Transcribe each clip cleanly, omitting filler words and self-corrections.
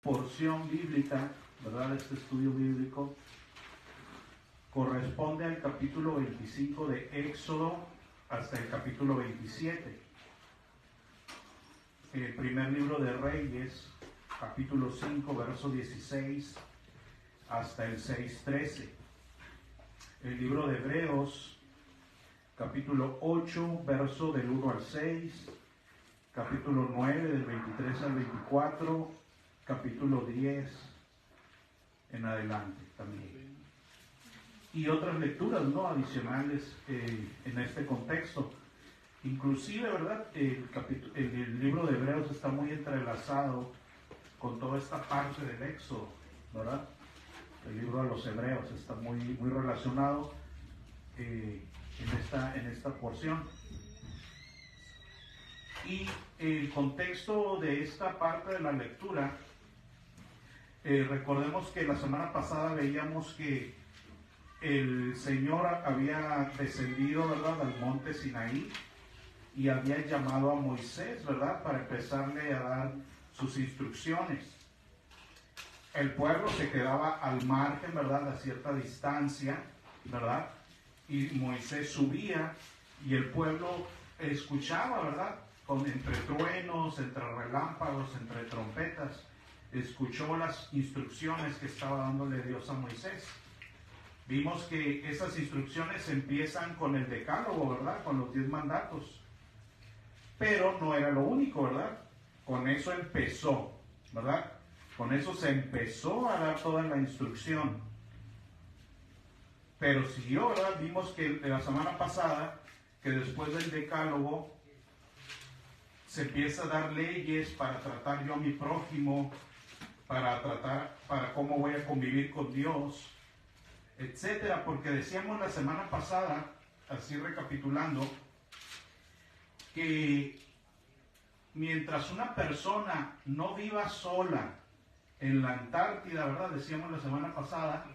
porción bíblica, ¿verdad? Este estudio bíblico corresponde al capítulo 25 de Éxodo hasta el capítulo 27. El primer libro de Reyes, capítulo 5, verso 16 hasta el 6:13. El libro de Hebreos, capítulo 8, verso del 1 al 6, capítulo 9, del 23 al 24, capítulo 10 en adelante también. Y otras lecturas no adicionales en este contexto. Inclusive, ¿verdad? El libro de Hebreos está muy entrelazado con toda esta parte del Éxodo, ¿verdad? El libro de los Hebreos está muy relacionado en esta porción. Y el contexto de esta parte de la lectura, recordemos que la semana pasada veíamos que el Señor había descendido, ¿verdad?, al monte Sinaí y había llamado a Moisés, ¿verdad?, para empezarle a dar sus instrucciones. El pueblo se quedaba al margen, ¿verdad?, a cierta distancia, ¿verdad?, y Moisés subía y el pueblo escuchaba, ¿verdad?, entre truenos, entre relámpagos, entre trompetas, escuchó las instrucciones que estaba dándole Dios a Moisés. Vimos que esas instrucciones empiezan con el decálogo, ¿verdad?, con los 10 mandatos. Pero no era lo único, ¿verdad? Con eso empezó, ¿verdad? Con eso se empezó a dar toda la instrucción. Pero siguió, ¿verdad? Vimos que de la semana pasada, que después del decálogo se empieza a dar leyes para tratar yo a mi prójimo, para cómo voy a convivir con Dios, etcétera. Porque decíamos la semana pasada, así recapitulando, que mientras una persona no viva sola en la Antártida, ¿verdad? Decíamos la semana pasada,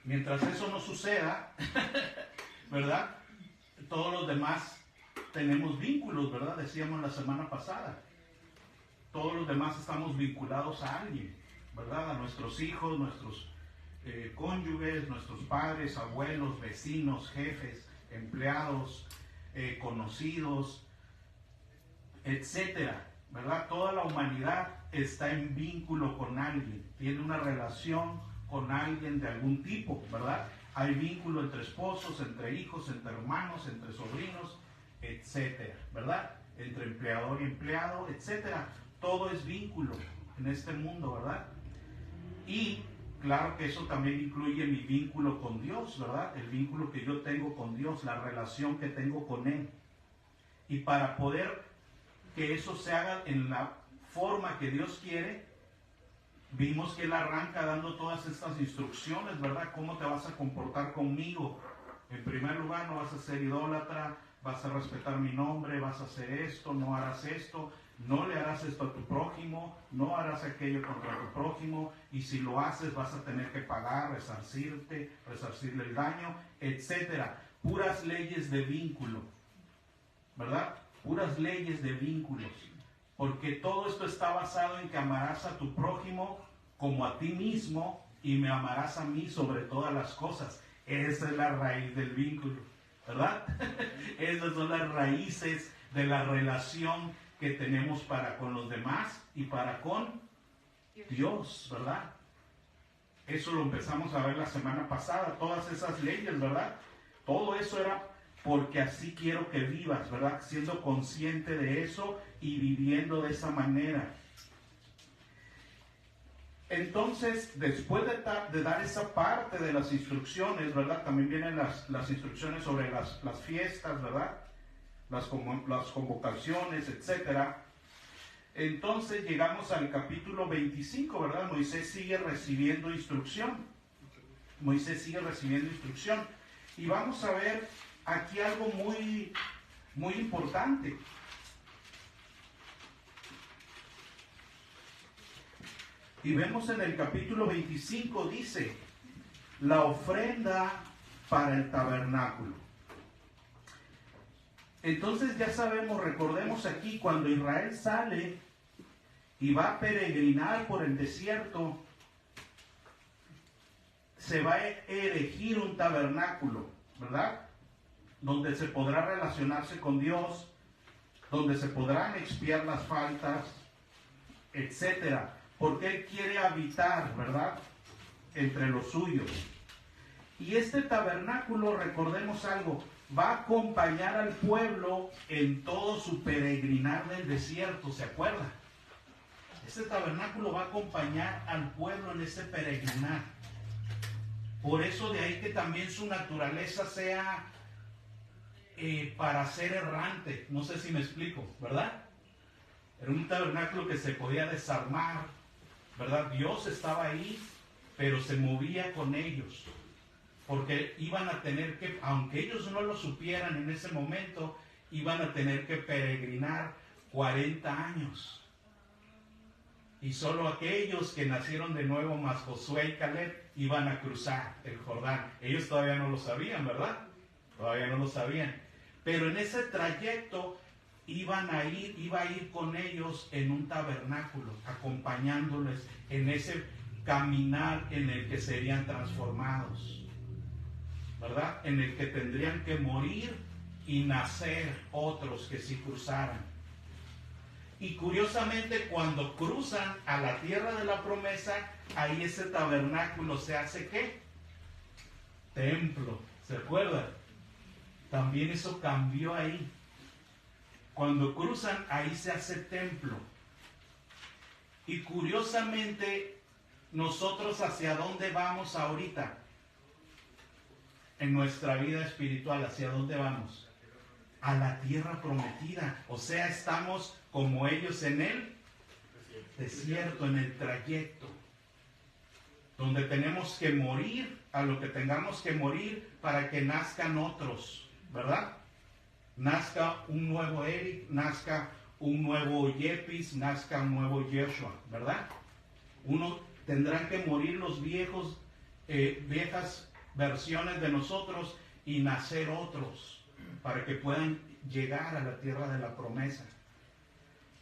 mientras eso no suceda, ¿verdad?, todos los demás tenemos vínculos, ¿verdad? Decíamos la semana pasada. Todos los demás estamos vinculados a alguien, ¿verdad? A nuestros hijos, nuestros cónyuges, nuestros padres, abuelos, vecinos, jefes, empleados, conocidos, etcétera, ¿verdad? Toda la humanidad está en vínculo con alguien, tiene una relación con alguien de algún tipo, ¿verdad? Hay vínculo entre esposos, entre hijos, entre hermanos, entre sobrinos, etcétera, ¿verdad? Entre empleador y empleado, etcétera. Todo es vínculo en este mundo, ¿verdad? Y claro que eso también incluye mi vínculo con Dios, ¿verdad? El vínculo que yo tengo con Dios, la relación que tengo con Él. Y para poder que eso se haga en la forma que Dios quiere, vimos que Él arranca dando todas estas instrucciones, ¿verdad? ¿Cómo te vas a comportar conmigo? En primer lugar, no vas a ser idólatra, vas a respetar mi nombre, vas a hacer esto, no harás esto, no le harás esto a tu prójimo, no harás aquello contra tu prójimo, y si lo haces vas a tener que pagar, resarcirle el daño, etcétera. Puras leyes de vínculo, ¿verdad? Puras leyes de vínculos. Porque todo esto está basado en que amarás a tu prójimo como a ti mismo y me amarás a mí sobre todas las cosas. Esa es la raíz del vínculo, ¿verdad? Esas son las raíces de la relación que tenemos para con los demás y para con Dios, ¿verdad? Eso lo empezamos a ver la semana pasada, todas esas leyes, ¿verdad? Todo eso era porque así quiero que vivas, ¿verdad? Siendo consciente de eso y viviendo de esa manera. Entonces, después de dar esa parte de las instrucciones, ¿verdad? También vienen las instrucciones sobre las fiestas, ¿verdad? Las convocaciones, etcétera. Entonces llegamos al capítulo 25, ¿verdad? Moisés sigue recibiendo instrucción. Moisés sigue recibiendo instrucción. Y vamos a ver aquí algo muy, muy importante. Y vemos en el capítulo 25, dice, la ofrenda para el tabernáculo. Entonces ya sabemos, recordemos aquí, cuando Israel sale y va a peregrinar por el desierto, se va a erigir un tabernáculo, ¿verdad? Donde se podrá relacionarse con Dios, donde se podrán expiar las faltas, etcétera, porque Él quiere habitar, ¿verdad?, entre los suyos. Y este tabernáculo, recordemos algo, va a acompañar al pueblo en todo su peregrinar del desierto, ¿se acuerdan? Este tabernáculo va a acompañar al pueblo en ese peregrinar. Por eso de ahí que también su naturaleza sea para ser errante. No sé si me explico, ¿verdad? Era un tabernáculo que se podía desarmar, ¿verdad? Dios estaba ahí, pero se movía con ellos. Porque iban a tener que, aunque ellos no lo supieran en ese momento, iban a tener que peregrinar 40 años. Y solo aquellos que nacieron de nuevo, más Josué y Caleb, iban a cruzar el Jordán. Ellos todavía no lo sabían, ¿verdad? Todavía no lo sabían. Pero en ese trayecto iba a ir con ellos en un tabernáculo, acompañándoles en ese caminar en el que serían transformados, ¿verdad? En el que tendrían que morir y nacer otros que sí cruzaran. Y curiosamente, cuando cruzan a la tierra de la promesa, ahí ese tabernáculo se hace ¿qué? Templo. ¿Se acuerdan? También eso cambió ahí. Cuando cruzan, ahí se hace templo. Y curiosamente, nosotros ¿hacia dónde vamos ahorita? En nuestra vida espiritual, ¿hacia dónde vamos? A la tierra prometida. O sea, estamos como ellos en el desierto, en el trayecto, donde tenemos que morir a lo que tengamos que morir para que nazcan otros, ¿verdad? Nazca un nuevo Eric, nazca un nuevo Yepis, nazca un nuevo Yeshua, ¿verdad? Tendrán que morir los viejas versiones de nosotros y nacer otros para que puedan llegar a la tierra de la promesa.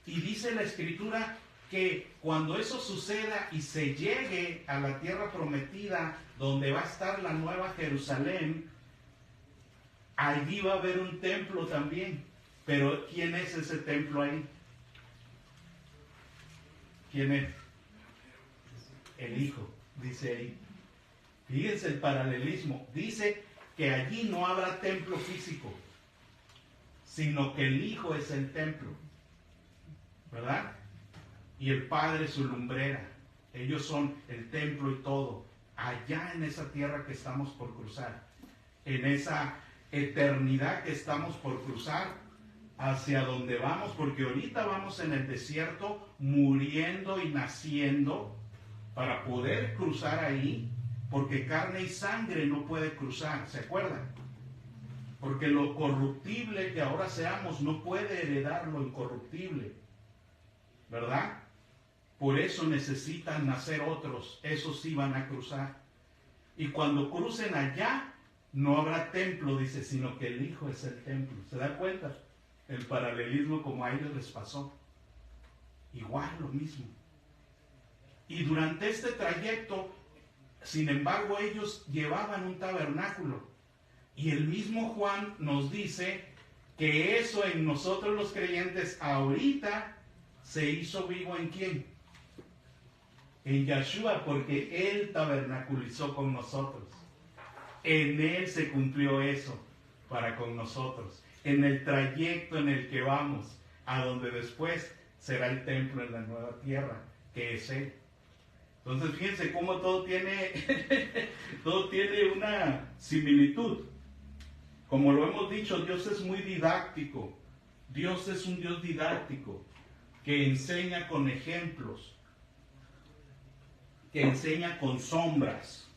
Y dice la Escritura que cuando eso suceda y se llegue a la tierra prometida, donde va a estar la nueva Jerusalén, allí va a haber un templo también. Pero ¿quién es ese templo ahí? ¿Quién es? El Hijo, dice ahí. Fíjense el paralelismo. Dice que allí no habrá templo físico, sino que el Hijo es el templo, ¿verdad? Y el Padre su lumbrera. Ellos son el templo y todo. Allá en esa tierra que estamos por cruzar, en esa eternidad que estamos por cruzar, hacia donde vamos, porque ahorita vamos en el desierto muriendo y naciendo para poder cruzar ahí, porque carne y sangre no puede cruzar, ¿se acuerdan? Porque lo corruptible que ahora seamos no puede heredar lo incorruptible, ¿verdad? Por eso necesitan nacer otros, esos sí van a cruzar. Y cuando crucen allá, no habrá templo, dice, sino que el Hijo es el templo. ¿Se da cuenta? El paralelismo como a ellos les pasó. Igual lo mismo. Y durante este trayecto, sin embargo, ellos llevaban un tabernáculo. Y el mismo Juan nos dice que eso en nosotros los creyentes ahorita se hizo vivo ¿en quién? En Yeshua, porque Él tabernaculizó con nosotros. En Él se cumplió eso para con nosotros. En el trayecto en el que vamos, a donde después será el templo en la nueva tierra, que es Él. Entonces fíjense cómo todo tiene una similitud. Como lo hemos dicho, Dios es muy didáctico. Dios es un Dios didáctico que enseña con ejemplos, que enseña con sombras.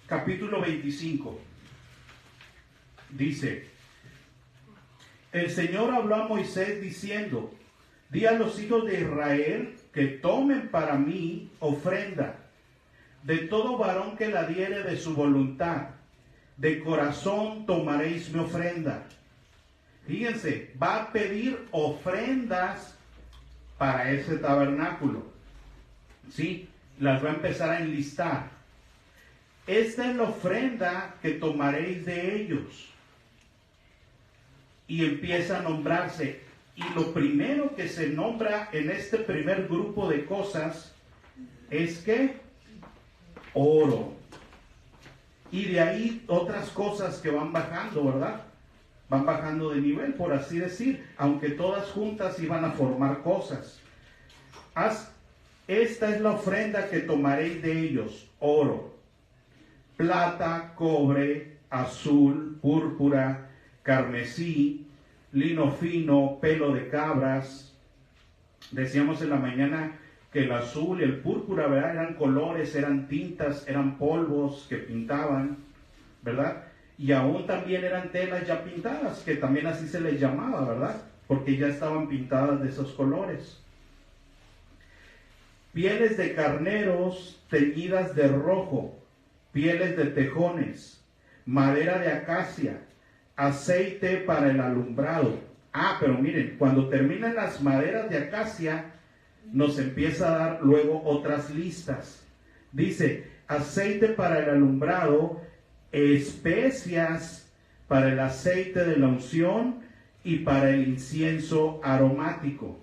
Capítulo 25 dice: el Señor habló a Moisés diciendo: di a los hijos de Israel que tomen para mí ofrenda de todo varón que la diere de su voluntad. De corazón tomaréis mi ofrenda. Fíjense, va a pedir ofrendas para ese tabernáculo. ¿Sí? Las va a empezar a enlistar. Esta es la ofrenda que tomaréis de ellos. Y empieza a nombrarse. Y lo primero que se nombra en este primer grupo de cosas es que oro. Y de ahí otras cosas que van bajando, ¿verdad? Van bajando de nivel, por así decir, aunque todas juntas iban a formar cosas. Esta es la ofrenda que tomaréis de ellos: oro, plata, cobre, azul, púrpura, carmesí, lino fino, pelo de cabras. Decíamos en la mañana que el azul y el púrpura, ¿verdad?, eran colores, eran tintas, eran polvos que pintaban, ¿verdad? Y aún también eran telas ya pintadas, que también así se les llamaba, ¿verdad? Porque ya estaban pintadas de esos colores. Pieles de carneros teñidas de rojo, pieles de tejones, madera de acacia, aceite para el alumbrado. Pero miren, cuando terminan las maderas de acacia, nos empieza a dar luego otras listas. Dice, aceite para el alumbrado, especias para el aceite de la unción y para el incienso aromático.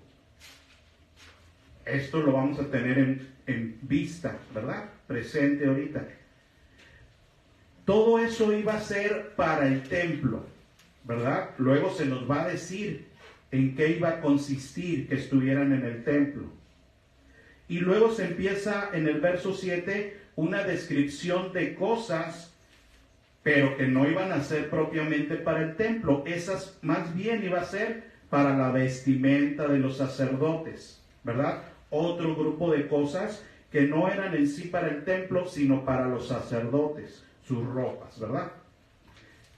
Esto lo vamos a tener en vista, ¿verdad? Presente ahorita. Todo eso iba a ser para el templo, ¿verdad? Luego se nos va a decir en qué iba a consistir que estuvieran en el templo. Y luego se empieza en el verso 7 una descripción de cosas, pero que no iban a ser propiamente para el templo. Esas más bien iba a ser para la vestimenta de los sacerdotes, ¿verdad? Otro grupo de cosas que no eran en sí para el templo, sino para los sacerdotes, sus ropas, ¿verdad?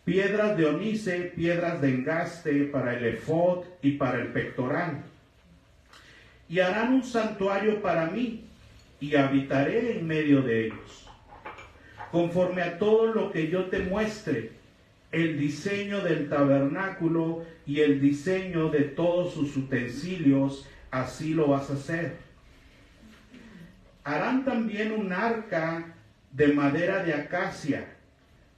Piedras de onice, piedras de engaste para el efod y para el pectoral. Y harán un santuario para mí, y habitaré en medio de ellos. Conforme a todo lo que yo te muestre, el diseño del tabernáculo y el diseño de todos sus utensilios, así lo vas a hacer. Harán también un arca de madera de acacia,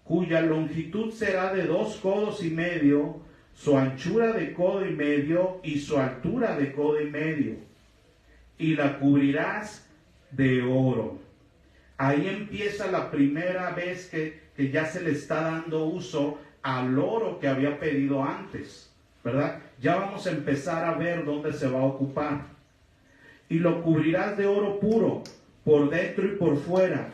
cuya longitud será de 2 codos y medio, su anchura de codo y medio y su altura de codo y medio. Y la cubrirás de oro. Ahí empieza la primera vez que ya se le está dando uso al oro que había pedido antes, ¿verdad? Ya vamos a empezar a ver dónde se va a ocupar. Y lo cubrirás de oro puro, por dentro y por fuera,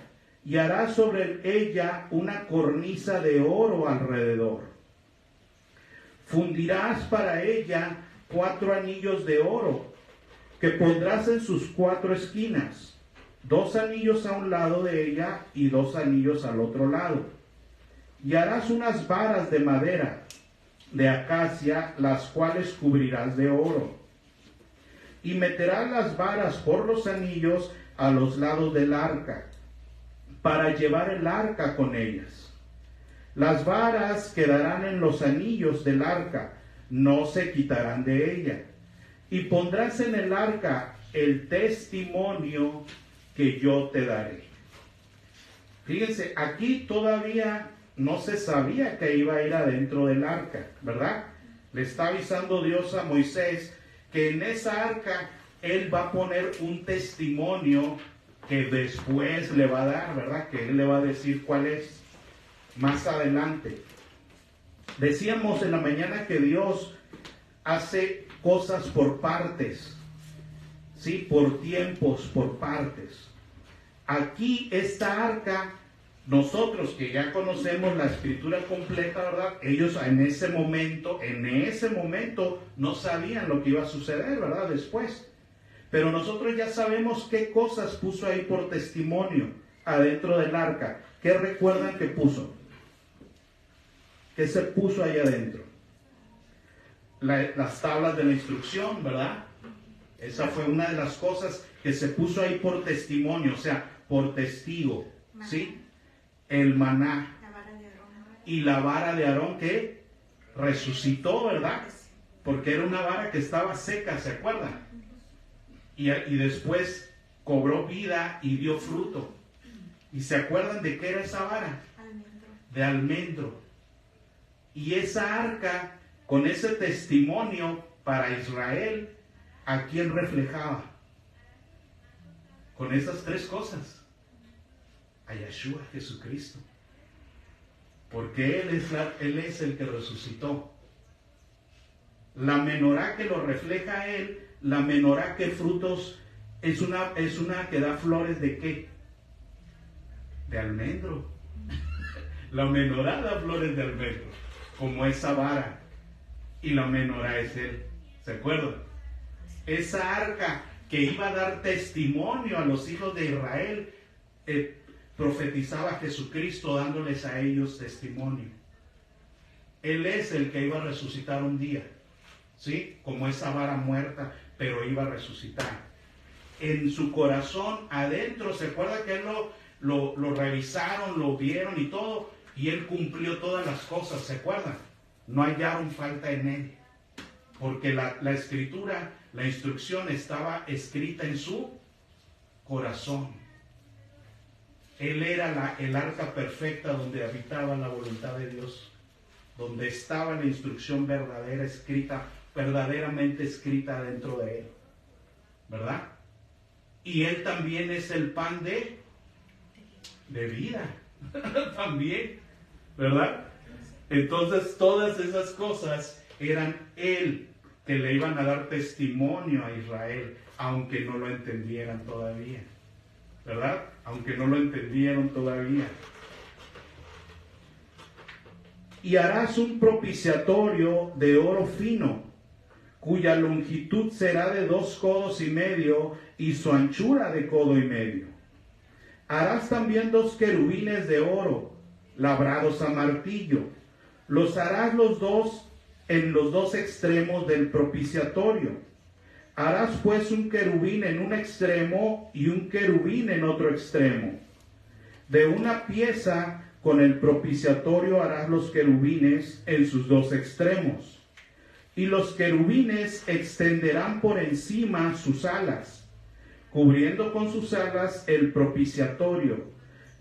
y harás sobre ella una cornisa de oro alrededor. Fundirás para ella 4 anillos de oro, que pondrás en sus 4 esquinas, 2 anillos a un lado de ella y 2 anillos al otro lado. Y harás unas varas de madera de acacia, las cuales cubrirás de oro. Y meterás las varas por los anillos a los lados del arca, para llevar el arca con ellas. Las varas quedarán en los anillos del arca, no se quitarán de ella. Y pondrás en el arca el testimonio que yo te daré. Fíjense, aquí todavía no se sabía que iba a ir adentro del arca, ¿verdad? Le está avisando Dios a Moisés que en esa arca él va a poner un testimonio que después le va a dar, ¿verdad? Que él le va a decir cuál es más adelante. Decíamos en la mañana que Dios hace cosas por partes, ¿sí? Por tiempos, por partes. Aquí esta arca, nosotros que ya conocemos la escritura completa, ¿verdad? Ellos en ese momento no sabían lo que iba a suceder, ¿verdad? Después. Pero nosotros ya sabemos qué cosas puso ahí por testimonio adentro del arca. ¿Qué recuerdan que puso? ¿Qué se puso ahí adentro? Las tablas de la instrucción, ¿verdad? Esa fue una de las cosas que se puso ahí por testimonio, o sea, por testigo, ¿sí? El maná. Y la vara de Aarón, ¿qué? resucitó, ¿verdad? Porque era una vara que estaba seca, ¿se acuerdan? Y después cobró vida y dio fruto. ¿Y se acuerdan de qué era esa vara? De almendro. Y esa arca, con ese testimonio para Israel, ¿a quién reflejaba? Con esas tres cosas. A Yeshua, Jesucristo. Porque Él es el que resucitó. La menorá que lo refleja a Él, la menorá que frutos, es una que da flores ¿de qué? De almendro. La menorá da flores de almendro, como esa vara. Y la menorá es Él. ¿Se acuerdan? Esa arca que iba a dar testimonio a los hijos de Israel, profetizaba a Jesucristo dándoles a ellos testimonio. Él es el que iba a resucitar un día, ¿sí? Como esa vara muerta, pero iba a resucitar. En su corazón, adentro, ¿se acuerda que él lo revisaron, lo vieron y todo? Y él cumplió todas las cosas, ¿se acuerdan? No hallaron falta en él. Porque la escritura, la instrucción estaba escrita en su corazón. Él era el arca perfecta donde habitaba la voluntad de Dios, donde estaba la instrucción verdadera escrita, verdaderamente escrita dentro de él, ¿verdad? Y él también es el pan de vida, también, ¿verdad? Entonces todas esas cosas eran él que le iban a dar testimonio a Israel, aunque no lo entendieran todavía, ¿verdad? Aunque no lo entendieron todavía. Y harás un propiciatorio de oro fino, cuya longitud será de 2 codos y medio y su anchura de codo y medio. Harás también 2 querubines de oro, labrados a martillo. Los harás los dos en los 2 extremos del propiciatorio. Harás pues un querubín en un extremo y un querubín en otro extremo. De una pieza con el propiciatorio harás los querubines en sus 2 extremos. Y los querubines extenderán por encima sus alas, cubriendo con sus alas el propiciatorio,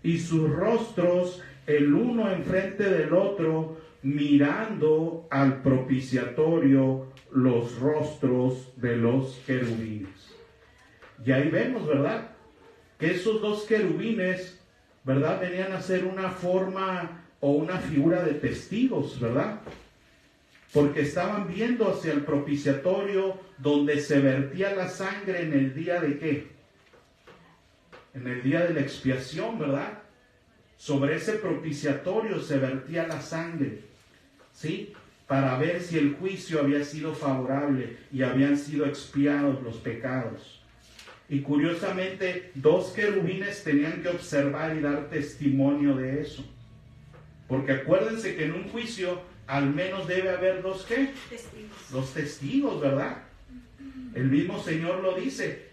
y sus rostros el uno enfrente del otro, mirando al propiciatorio los rostros de los querubines. Y ahí vemos, ¿verdad? Que esos 2 querubines, ¿verdad? Venían a ser una forma o una figura de testigos, ¿verdad? Porque estaban viendo hacia el propiciatorio donde se vertía la sangre en el día de ¿qué? En el día de la expiación, ¿verdad? Sobre ese propiciatorio se vertía la sangre, ¿sí? Para ver si el juicio había sido favorable y habían sido expiados los pecados. Y curiosamente, 2 querubines tenían que observar y dar testimonio de eso. Porque acuérdense que en un juicio al menos debe haber 2 ¿qué? Testigos. 2 testigos, ¿verdad? El mismo Señor lo dice.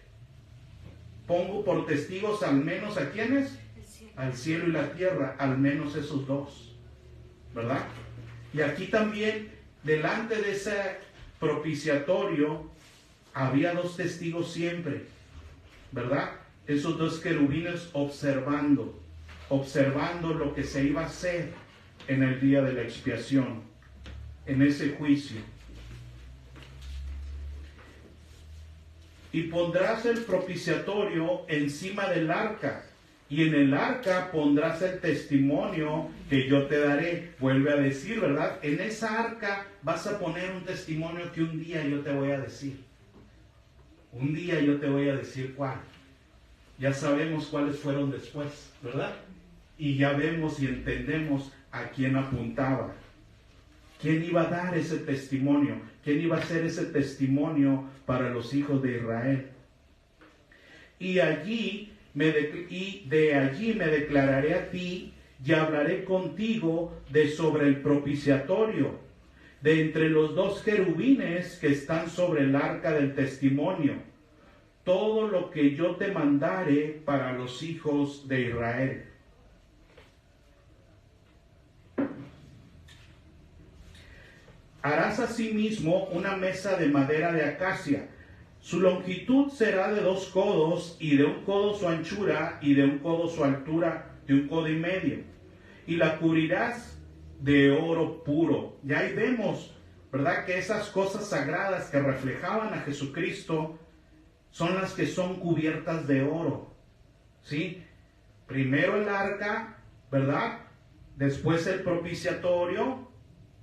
Pongo por testigos al menos ¿a quiénes? Al cielo y la tierra, al menos esos 2, ¿verdad? Y aquí también, delante de ese propiciatorio, había 2 testigos siempre, ¿verdad? Esos 2 querubines observando lo que se iba a hacer en el día de la expiación, en ese juicio. Y pondrás el propiciatorio encima del arca, y en el arca pondrás el testimonio que yo te daré. Vuelve a decir, ¿verdad? En esa arca vas a poner un testimonio que un día yo te voy a decir. Un día yo te voy a decir cuál. Ya sabemos cuáles fueron después, ¿verdad? Y ya vemos y entendemos a quién apuntaba. ¿Quién iba a dar ese testimonio? ¿Quién iba a hacer ese testimonio para los hijos de Israel? Y de allí me declararé a ti y hablaré contigo de sobre el propiciatorio, de entre los 2 querubines que están sobre el arca del testimonio, todo lo que yo te mandare para los hijos de Israel. Harás asimismo una mesa de madera de acacia. Su longitud será de 2 codos, y de 1 codo su anchura, y de 1 codo su altura, de 1 codo y medio. Y la cubrirás de oro puro. Y ahí vemos, ¿verdad?, que esas cosas sagradas que reflejaban a Jesucristo son las que son cubiertas de oro. ¿Sí? Primero el arca, ¿verdad? Después el propiciatorio,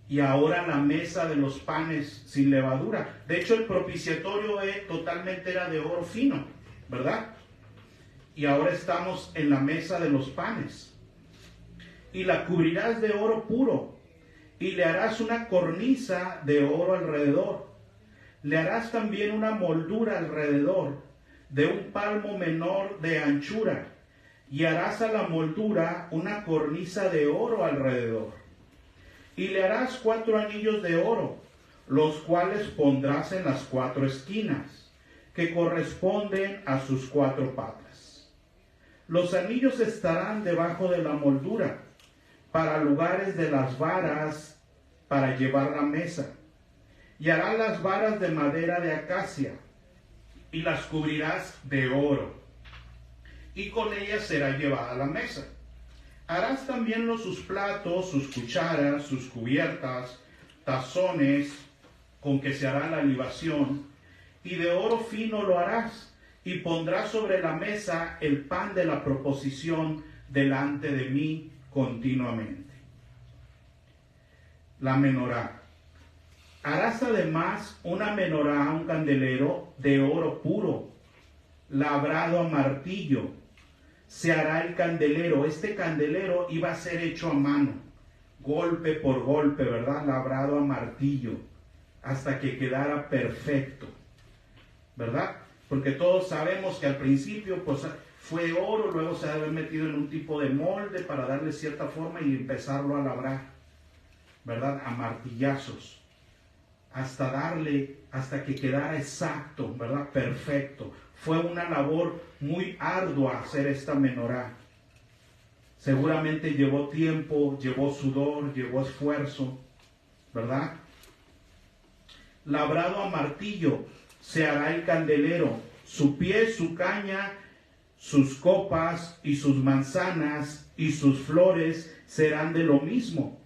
y ahora la mesa de los panes sin levadura. De hecho, el propiciatorio totalmente era de oro fino, ¿verdad? Y ahora estamos en la mesa de los panes. Y la cubrirás de oro puro, y le harás una cornisa de oro alrededor. Le harás también una moldura alrededor, de 1 palmo menor de anchura, y harás a la moldura una cornisa de oro alrededor. Y le harás 4 anillos de oro, los cuales pondrás en las 4 esquinas, que corresponden a sus 4 patas. Los anillos estarán debajo de la moldura, para lugares de las varas, para llevar la mesa. Y harás las varas de madera de acacia, y las cubrirás de oro, y con ellas será llevada la mesa. Harás también sus platos, sus cucharas, sus cubiertas, tazones, con que se hará la libación, y de oro fino lo harás, y pondrás sobre la mesa el pan de la proposición delante de mí continuamente. La menorá. Harás además una menorá, un candelero de oro puro, labrado a martillo. Se hará el candelero. Este candelero iba a ser hecho a mano, golpe por golpe, ¿verdad? Labrado a martillo, hasta que quedara perfecto, ¿verdad? Porque todos sabemos que al principio pues fue oro, luego se debe haber metido en un tipo de molde para darle cierta forma y empezarlo a labrar, ¿verdad? A martillazos, hasta que quedara exacto, ¿verdad? Perfecto. Fue una labor muy ardua hacer esta menorá. Seguramente llevó tiempo, llevó sudor, llevó esfuerzo, ¿verdad? Labrado a martillo se hará el candelero, su pie, su caña, sus copas y sus manzanas y sus flores serán de lo mismo.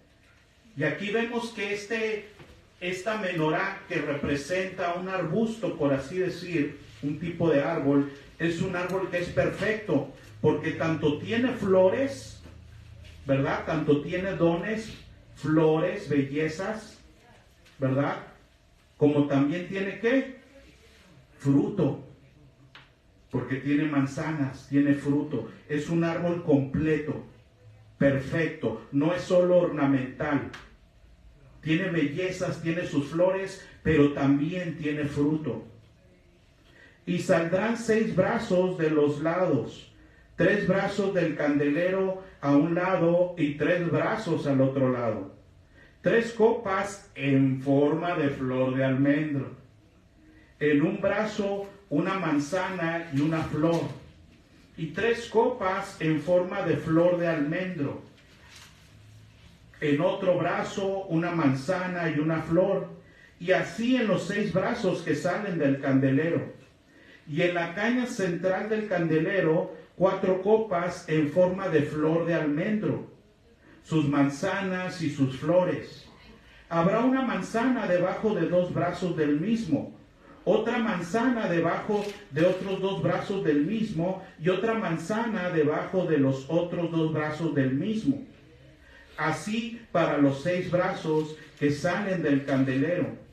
Y aquí vemos que esta menorá, que representa un arbusto, por así decir, un tipo de árbol, es un árbol que es perfecto, porque tanto tiene flores, ¿verdad? Tanto tiene dones, flores, bellezas, ¿verdad? Como también tiene, ¿qué? Fruto, porque tiene manzanas, tiene fruto. Es un árbol completo, perfecto, no es solo ornamental. Tiene bellezas, tiene sus flores, pero también tiene fruto. Y saldrán 6 brazos de los lados, 3 brazos del candelero a un lado y 3 brazos al otro lado. 3 copas en forma de flor de almendro. En un brazo una manzana y una flor. Y 3 copas en forma de flor de almendro. En otro brazo una manzana y una flor. Y así en los 6 brazos que salen del candelero. Y en la caña central del candelero 4 copas en forma de flor de almendro, sus manzanas y sus flores. Habrá una manzana debajo de 2 brazos del mismo, otra manzana debajo de otros 2 brazos del mismo, y otra manzana debajo de los otros 2 brazos del mismo. Así para los 6 brazos que salen del candelero.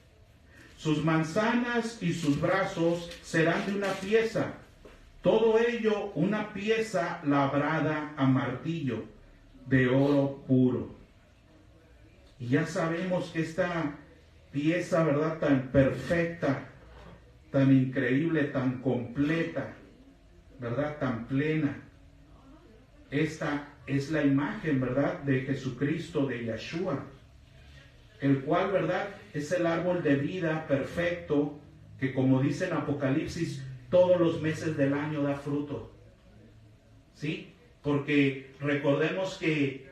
Sus manzanas y sus brazos serán de una pieza, todo ello una pieza labrada a martillo, de oro puro. Y ya sabemos que esta pieza, ¿verdad?, tan perfecta, tan increíble, tan completa, ¿verdad?, tan plena. Esta es la imagen, ¿verdad?, de Jesucristo, de Yeshua, el cual, ¿verdad?, es el árbol de vida perfecto, que como dice en Apocalipsis, todos los meses del año da fruto. ¿Sí? Porque recordemos que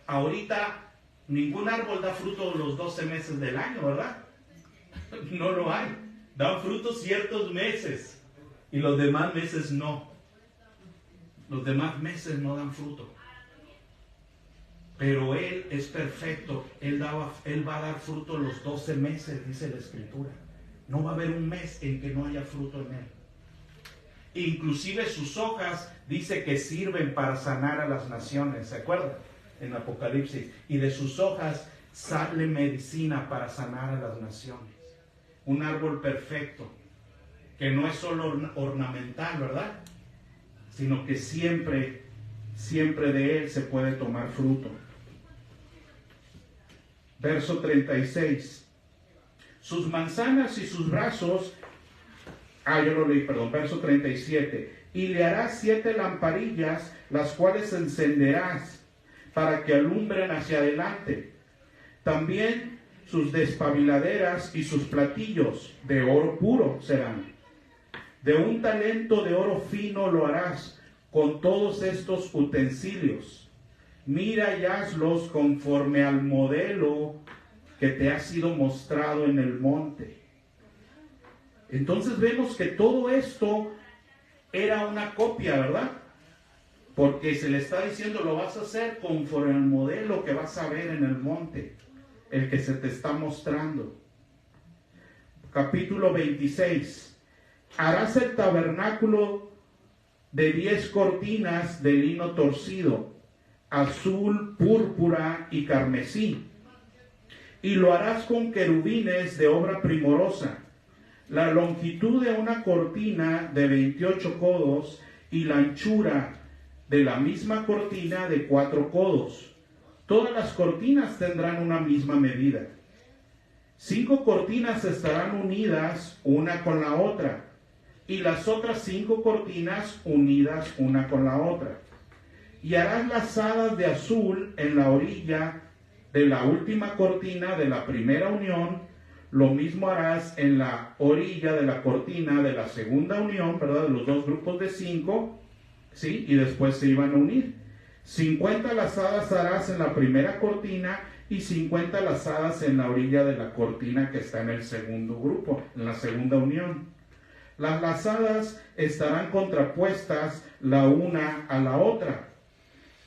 ahorita Ningún árbol da fruto los 12 meses del año, ¿verdad? No lo hay. Dan fruto ciertos meses y los demás meses no. Los demás meses no dan fruto. Pero Él es perfecto. Él va a dar fruto los 12 meses, dice la Escritura. No va a haber un mes en que no haya fruto en Él. Inclusive sus hojas dice que sirven para sanar a las naciones. ¿Se acuerdan? En Apocalipsis. Y de sus hojas sale medicina para sanar a las naciones. Un árbol perfecto. Que no es solo ornamental, ¿verdad? Sino que siempre de él se puede tomar fruto. Verso 36. Sus manzanas y sus brazos, yo lo leí, perdón, verso 37. Y le harás 7 lamparillas, las cuales encenderás para que alumbren hacia adelante. También sus despabiladeras y sus platillos de oro puro serán. De un talento de oro fino lo harás con todos estos utensilios. Mira y hazlos conforme al modelo que te ha sido mostrado en el monte. Entonces vemos que todo esto era una copia, ¿verdad? Porque se le está diciendo, lo vas a hacer conforme al modelo que vas a ver en el monte, el que se te está mostrando. Capítulo 26. Harás el tabernáculo de 10 cortinas de lino torcido, azul, púrpura y carmesí. Y lo harás con querubines de obra primorosa. La longitud de una cortina de 28 codos y la anchura de la misma cortina de 4 codos. Todas las cortinas tendrán una misma medida. 5 cortinas estarán unidas una con la otra, y las otras 5 cortinas unidas una con la otra. Y harás lazadas de azul en la orilla de la última cortina de la primera unión. Lo mismo harás en la orilla de la cortina de la segunda unión, ¿verdad? De los 2 grupos de 5, ¿sí? Y después se iban a unir. 50 lazadas harás en la primera cortina y 50 lazadas en la orilla de la cortina que está en el segundo grupo, en la segunda unión. Las lazadas estarán contrapuestas la una a la otra.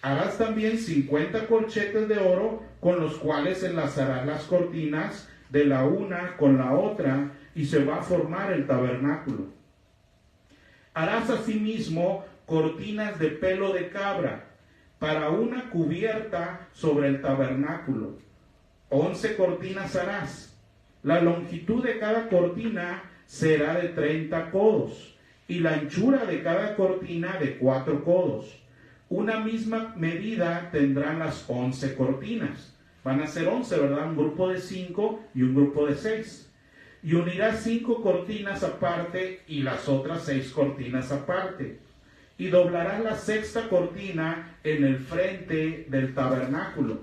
Harás también 50 corchetes de oro con los cuales enlazarás las cortinas de la una con la otra y se va a formar el tabernáculo. Harás asimismo cortinas de pelo de cabra para una cubierta sobre el tabernáculo. 11 cortinas harás. La longitud de cada cortina será de 30 codos y la anchura de cada cortina de 4 codos. Una misma medida tendrán las 11 cortinas. Van a ser 11, ¿verdad? Un grupo de 5 y un grupo de 6. Y unirás 5 cortinas aparte y las otras 6 cortinas aparte. Y doblarás la sexta cortina en el frente del tabernáculo.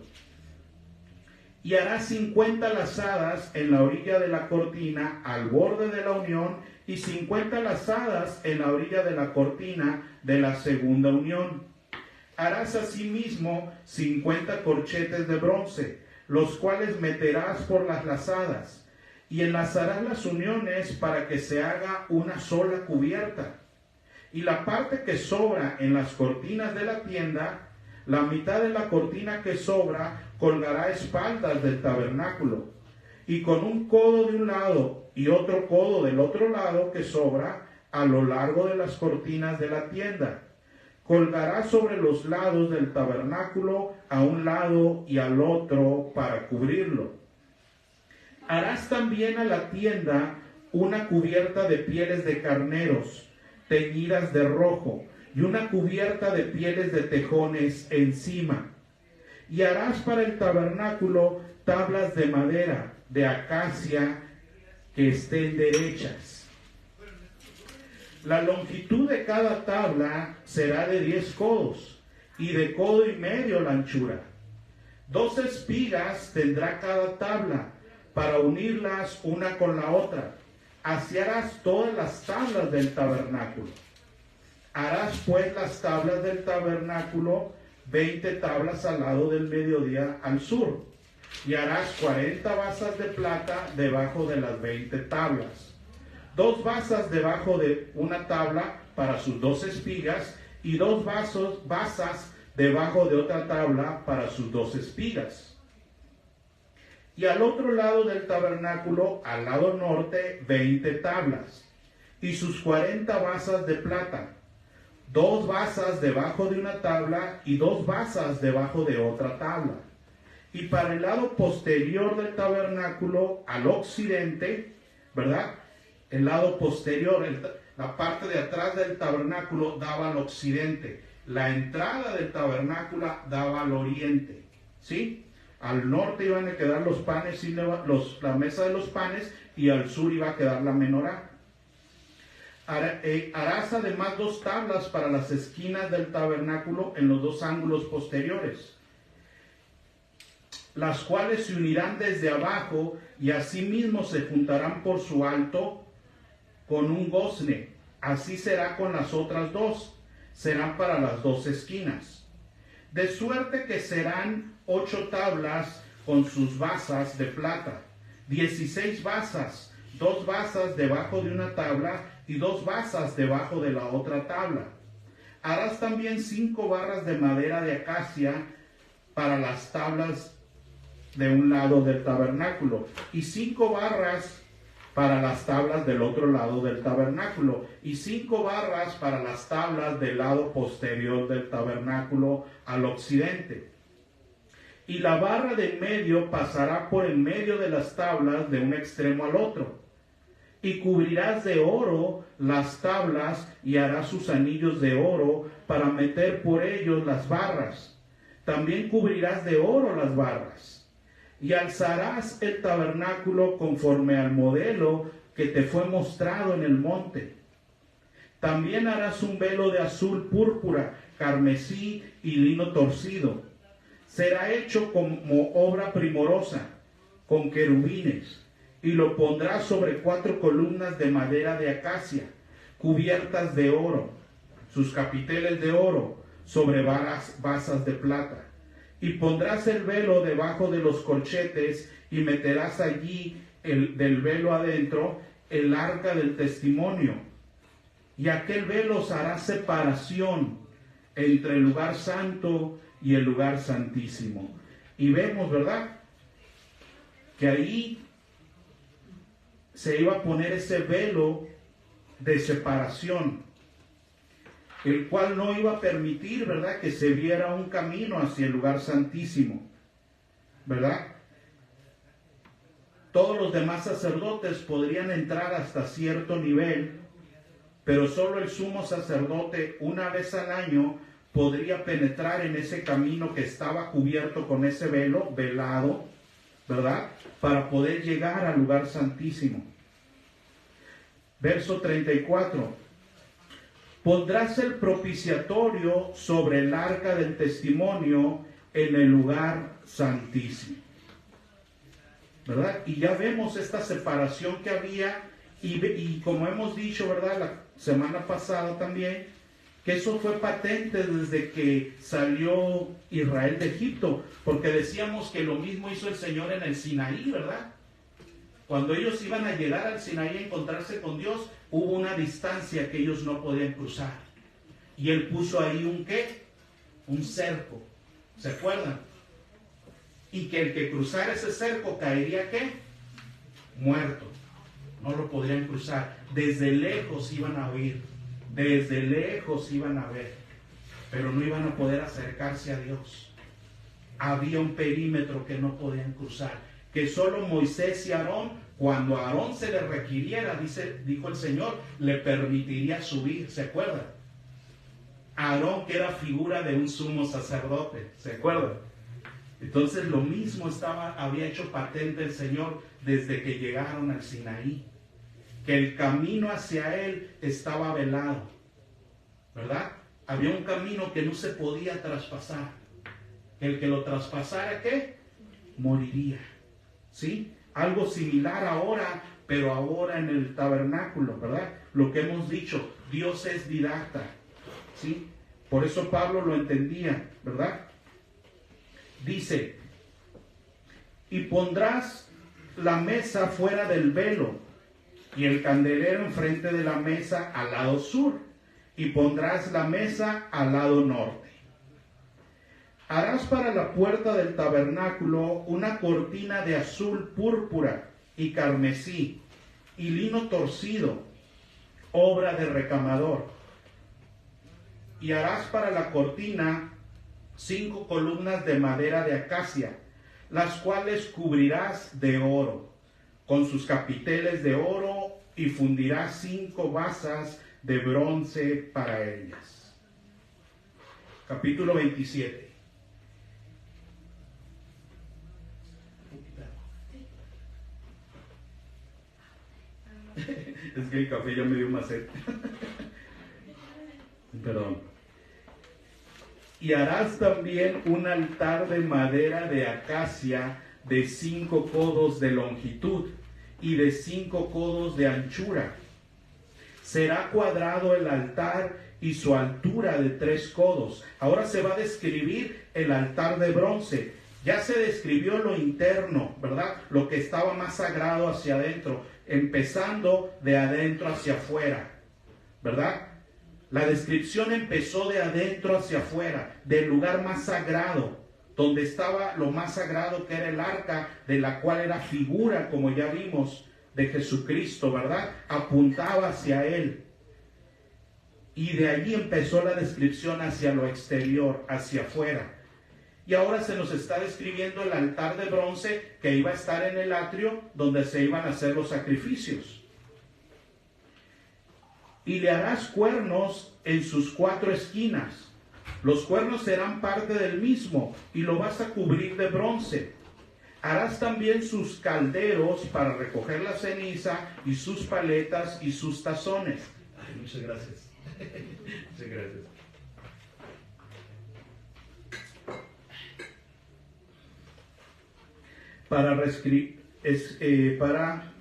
Y harás 50 lazadas en la orilla de la cortina al borde de la unión y 50 lazadas en la orilla de la cortina de la segunda unión. Harás asimismo 50 corchetes de bronce, los cuales meterás por las lazadas, y enlazarás las uniones para que se haga una sola cubierta. Y la parte que sobra en las cortinas de la tienda, la mitad de la cortina que sobra, colgará a espaldas del tabernáculo, y con un codo de un lado y otro codo del otro lado que sobra, a lo largo de las cortinas de la tienda. Colgará sobre los lados del tabernáculo a un lado y al otro para cubrirlo. Harás también a la tienda una cubierta de pieles de carneros teñidas de rojo y una cubierta de pieles de tejones encima. Y harás para el tabernáculo tablas de madera de acacia que estén derechas. La longitud de cada tabla será de 10 codos, y de codo y medio la anchura. 2 espigas tendrá cada tabla, para unirlas una con la otra. Así harás todas las tablas del tabernáculo. Harás pues las tablas del tabernáculo, 20 tablas al lado del mediodía al sur, Y harás 40 basas de plata debajo de las 20 tablas. 2 basas debajo de una tabla para sus 2 espigas, y 2 basas debajo de otra tabla para sus 2 espigas. Y al otro lado del tabernáculo, al lado norte, 20 tablas, y sus 40 basas de plata. 2 basas debajo de una tabla y 2 basas debajo de otra tabla. Y para el lado posterior del tabernáculo, al occidente, ¿verdad? El lado posterior, la parte de atrás del tabernáculo daba al occidente. La entrada del tabernáculo daba al oriente, ¿sí? Al norte iban a quedar los panes y la mesa de los panes, y al sur iba a quedar la menorá. Harás además 2 tablas para las esquinas del tabernáculo en los 2 ángulos posteriores, las cuales se unirán desde abajo y asimismo se juntarán por su alto con un gozne. Así será con las otras 2, serán para las 2 esquinas. De suerte que serán 8 tablas con sus basas de plata, 16 basas, 2 basas debajo de una tabla y 2 basas debajo de la otra tabla. Harás también 5 barras de madera de acacia para las tablas de un lado del tabernáculo, y 5 barras para las tablas del otro lado del tabernáculo, y 5 barras para las tablas del lado posterior del tabernáculo al occidente. Y la barra de en medio pasará por en medio de las tablas de un extremo al otro. Y cubrirás de oro las tablas y harás sus anillos de oro para meter por ellos las barras. También cubrirás de oro las barras. Y alzarás el tabernáculo conforme al modelo que te fue mostrado en el monte. También harás un velo de azul púrpura, carmesí y lino torcido. Será hecho como obra primorosa, con querubines, y lo pondrás sobre 4 columnas de madera de acacia, cubiertas de oro, sus capiteles de oro, sobre basas de plata. Y pondrás el velo debajo de los corchetes, y meterás allí del velo adentro el arca del testimonio. Y aquel velo os hará separación entre el lugar santo y el lugar santísimo. Y vemos, ¿verdad?, que ahí se iba a poner ese velo de separación, el cual no iba a permitir, ¿verdad?, que se viera un camino hacia el lugar santísimo, ¿verdad? Todos los demás sacerdotes podrían entrar hasta cierto nivel, pero solo el sumo sacerdote una vez al año podría penetrar en ese camino que estaba cubierto con ese velo, velado, ¿verdad?, para poder llegar al lugar santísimo. Verso 34. Pondrás el propiciatorio sobre el arca del testimonio en el lugar santísimo, ¿verdad? Y ya vemos esta separación que había, y como hemos dicho, ¿verdad?, la semana pasada también, que eso fue patente desde que salió Israel de Egipto, porque decíamos que lo mismo hizo el Señor en el Sinaí, ¿verdad? Cuando ellos iban a llegar al Sinaí a encontrarse con Dios, hubo una distancia que ellos no podían cruzar. Y Él puso ahí un ¿qué? Un cerco. ¿Se acuerdan? Y que el que cruzara ese cerco caería ¿qué? Muerto. No lo podrían cruzar. Desde lejos iban a oír. Desde lejos iban a ver. Pero no iban a poder acercarse a Dios. Había un perímetro que no podían cruzar, que solo Moisés y Aarón, cuando a Aarón se le requiriera, dijo el Señor, le permitiría subir. ¿Se acuerdan? Aarón, que era figura de un sumo sacerdote. ¿Se acuerdan? Entonces lo mismo había hecho patente el Señor desde que llegaron al Sinaí, que el camino hacia Él estaba velado, ¿verdad? Había un camino que no se podía traspasar. El que lo traspasara, ¿qué? Moriría. ¿Sí? Algo similar ahora, pero ahora en el tabernáculo, ¿verdad? Lo que hemos dicho, Dios es didacta, ¿sí? Por eso Pablo lo entendía, ¿verdad? Dice, Y pondrás la mesa fuera del velo, y el candelero enfrente de la mesa al lado sur, y pondrás la mesa al lado norte. Harás para la puerta del tabernáculo una cortina de azul púrpura y carmesí, y lino torcido, obra de recamador. Y harás para la cortina 5 columnas de madera de acacia, las cuales cubrirás de oro, con sus capiteles de oro, y fundirás 5 basas de bronce para ellas. Capítulo 27. Es que el café ya me dio más sed. Perdón. Y harás también un altar de madera de acacia de 5 codos de longitud y de 5 codos de anchura. Será cuadrado el altar y su altura de 3 codos. Ahora se va a describir el altar de bronce. Ya se describió lo interno, ¿verdad? Lo que estaba más sagrado hacia adentro, empezando de adentro hacia afuera, ¿verdad? La descripción empezó de adentro hacia afuera, del lugar más sagrado, donde estaba lo más sagrado, que era el arca, de la cual era figura, como ya vimos, de Jesucristo, ¿verdad? Apuntaba hacia él. Y de allí empezó la descripción hacia lo exterior, hacia afuera. Y ahora se nos está describiendo el altar de bronce que iba a estar en el atrio donde se iban a hacer los sacrificios. Y le harás cuernos en sus 4 esquinas. Los cuernos serán parte del mismo y lo vas a cubrir de bronce. Harás también sus calderos para recoger la ceniza y sus paletas y sus tazones. Ay, muchas gracias. Muchas gracias. Para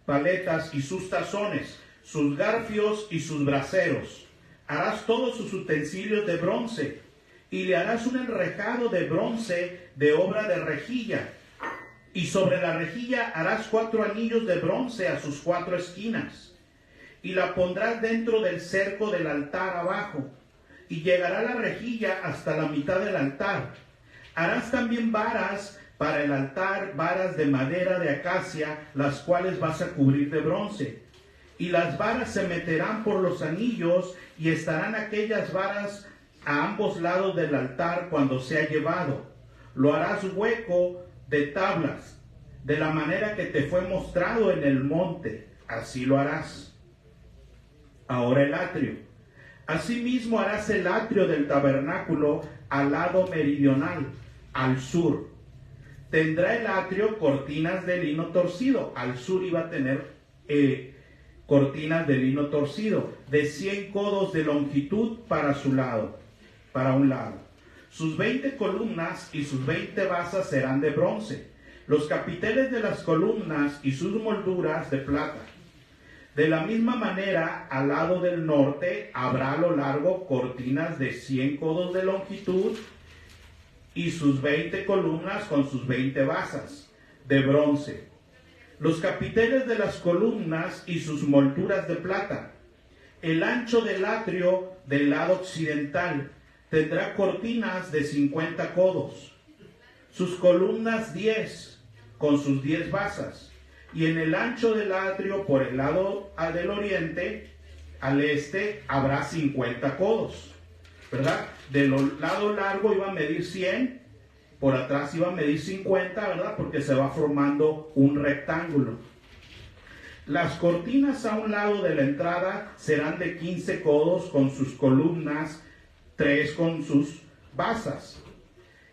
paletas y sus tazones, sus garfios y sus braseros. Harás todos sus utensilios de bronce, y le harás un enrejado de bronce de obra de rejilla, y sobre la rejilla harás 4 anillos de bronce a sus 4 esquinas, y la pondrás dentro del cerco del altar abajo, y llegará la rejilla hasta la mitad del altar. Harás también varas para el altar, varas de madera de acacia, las cuales vas a cubrir de bronce. Y las varas se meterán por los anillos, y estarán aquellas varas a ambos lados del altar cuando sea llevado. Lo harás hueco de tablas, de la manera que te fue mostrado en el monte, así lo harás. Ahora el atrio. Asimismo harás el atrio del tabernáculo al lado meridional, al sur. Tendrá el atrio cortinas de lino torcido. Al sur iba a tener cortinas de lino torcido, de 100 codos de longitud para su lado, para un lado. Sus 20 columnas y sus 20 basas serán de bronce. Los capiteles de las columnas y sus molduras de plata. De la misma manera, al lado del norte habrá a lo largo cortinas de 100 codos de longitud y sus 20 columnas con sus 20 basas de bronce. Los capiteles de las columnas y sus molduras de plata. El ancho del atrio del lado occidental tendrá cortinas de 50 codos. Sus columnas 10 con sus 10 basas. Y en el ancho del atrio por el lado del oriente, al este, habrá 50 codos, ¿verdad? Del lado largo iba a medir 100, por atrás iba a medir 50, ¿verdad? Porque se va formando un rectángulo. Las cortinas a un lado de la entrada serán de 15 codos con sus columnas, 3 con sus basas.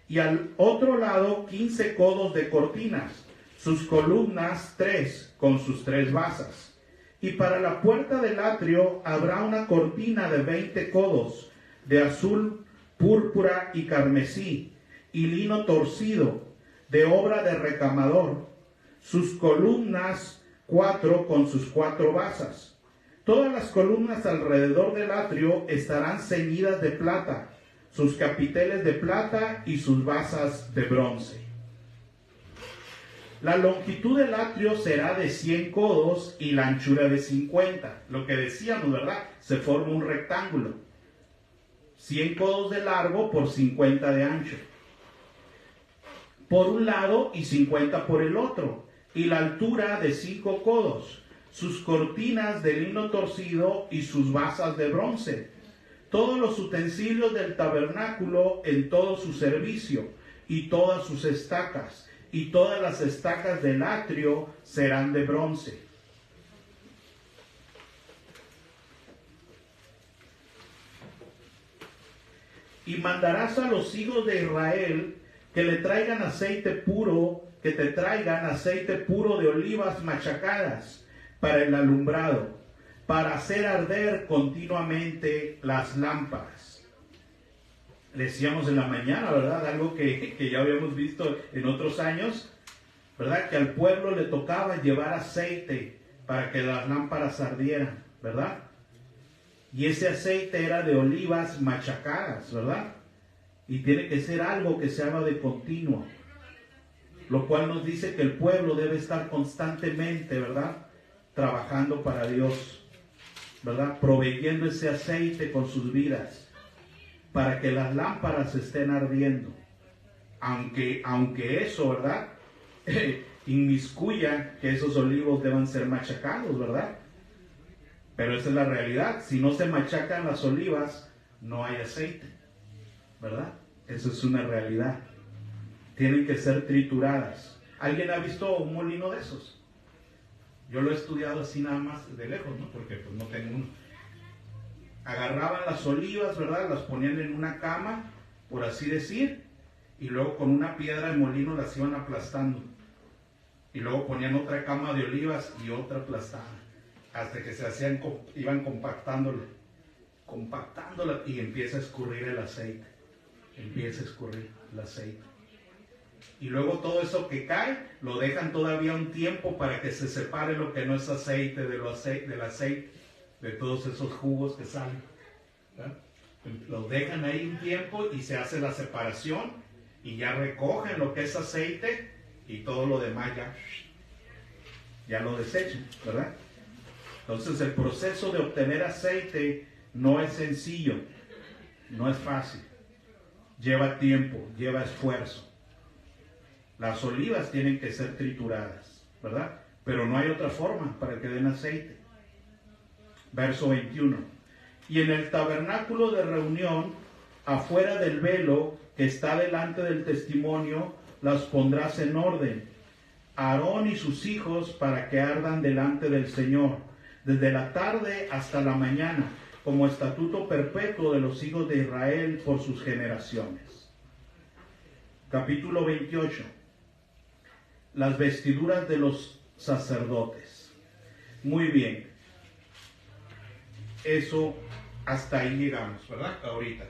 Y al otro lado 15 codos de cortinas. Sus columnas 3 con sus 3 basas. Y para la puerta del atrio habrá una cortina de 20 codos, de azul, púrpura y carmesí, y lino torcido, de obra de recamador. Sus columnas 4 con sus 4 basas. Todas las columnas alrededor del atrio estarán ceñidas de plata, sus capiteles de plata y sus basas de bronce. La longitud del atrio será de 100 codos y la anchura de 50. Lo que decíamos, ¿verdad? Se forma un rectángulo. 100 codos de largo por 50 de ancho. Por un lado y 50 por el otro. Y la altura de 5 codos. Sus cortinas de lino torcido y sus basas de bronce. Todos los utensilios del tabernáculo en todo su servicio y todas sus estacas. Y todas las estacas del atrio serán de bronce. Y mandarás a los hijos de Israel que le traigan aceite puro, que te traigan aceite puro de olivas machacadas para el alumbrado, para hacer arder continuamente las lámparas. Decíamos en la mañana, ¿verdad? Algo que ya habíamos visto en otros años, ¿verdad? Que al pueblo le tocaba llevar aceite para que las lámparas ardieran, ¿verdad? Y ese aceite era de olivas machacadas, ¿verdad? Y tiene que ser algo que se haga de continuo. Lo cual nos dice que el pueblo debe estar constantemente, ¿verdad? Trabajando para Dios, ¿verdad? Proveyendo ese aceite con sus vidas para que las lámparas estén ardiendo. Aunque eso, ¿verdad? Inmiscuya que esos olivos deban ser machacados, ¿verdad? Pero esa es la realidad. Si no se machacan las olivas, no hay aceite, ¿verdad? Eso es una realidad. Tienen que ser trituradas. ¿Alguien ha visto un molino de esos? Yo lo he estudiado así nada más de lejos, ¿no? Porque pues no tengo uno. Agarraban las olivas, ¿verdad? Las ponían en una cama, por así decir, y luego con una piedra de molino las iban aplastando. Y luego ponían otra cama de olivas y otra aplastada, hasta que iban compactándola y empieza a escurrir el aceite. Y luego todo eso que cae, lo dejan todavía un tiempo para que se separe lo que no es aceite del aceite, de todos esos jugos que salen, ¿verdad? Los dejan ahí un tiempo y se hace la separación y ya recogen lo que es aceite y todo lo demás ya lo desechan, ¿verdad? Entonces el proceso de obtener aceite no es sencillo, no es fácil, lleva tiempo, lleva esfuerzo. Las olivas tienen que ser trituradas, ¿verdad? Pero no hay otra forma para que den aceite. Verso 21. Y en el tabernáculo de reunión, afuera del velo que está delante del testimonio, las pondrás en orden, Aarón y sus hijos, para que ardan delante del Señor, desde la tarde hasta la mañana, como estatuto perpetuo de los hijos de Israel por sus generaciones. Capítulo 28. Las vestiduras de los sacerdotes. Muy bien. Eso, hasta ahí llegamos, ¿verdad? Ahorita.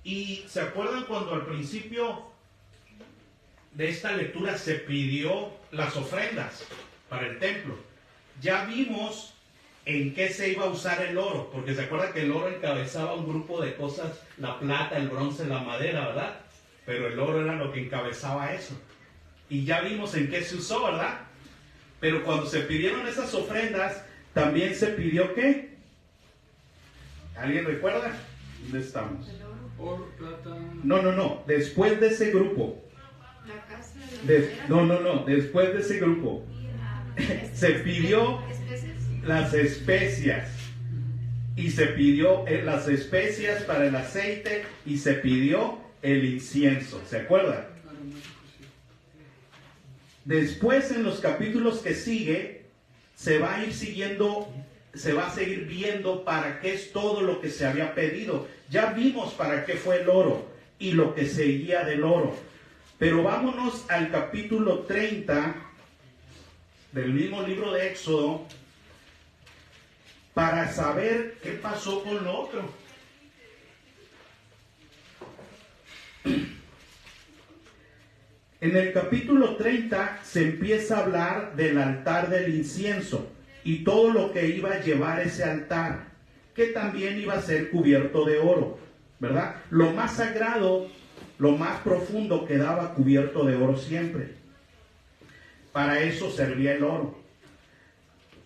Y ¿se acuerdan cuando al principio de esta lectura se pidió las ofrendas para el templo? Ya vimos en qué se iba a usar el oro, porque se acuerdan que el oro encabezaba un grupo de cosas, la plata, el bronce, la madera, ¿verdad? Pero el oro era lo que encabezaba eso. Y ya vimos en qué se usó, ¿verdad? Pero cuando se pidieron esas ofrendas, también se pidió ¿qué? ¿Alguien recuerda? ¿Dónde estamos? Oro, plata. No. Después de ese grupo. La casa Después de ese grupo. Se pidió las especias. Y se pidió las especias para el aceite. Y se pidió el incienso. ¿Se acuerdan? Después, en los capítulos que sigue, se va a seguir viendo para qué es todo lo que se había pedido. Ya vimos para qué fue el oro y lo que seguía del oro. Pero vámonos al capítulo 30 del mismo libro de Éxodo para saber qué pasó con lo otro. En el capítulo 30 se empieza a hablar del altar del incienso y todo lo que iba a llevar ese altar, que también iba a ser cubierto de oro, ¿verdad? Lo más sagrado, lo más profundo quedaba cubierto de oro siempre. Para eso servía el oro.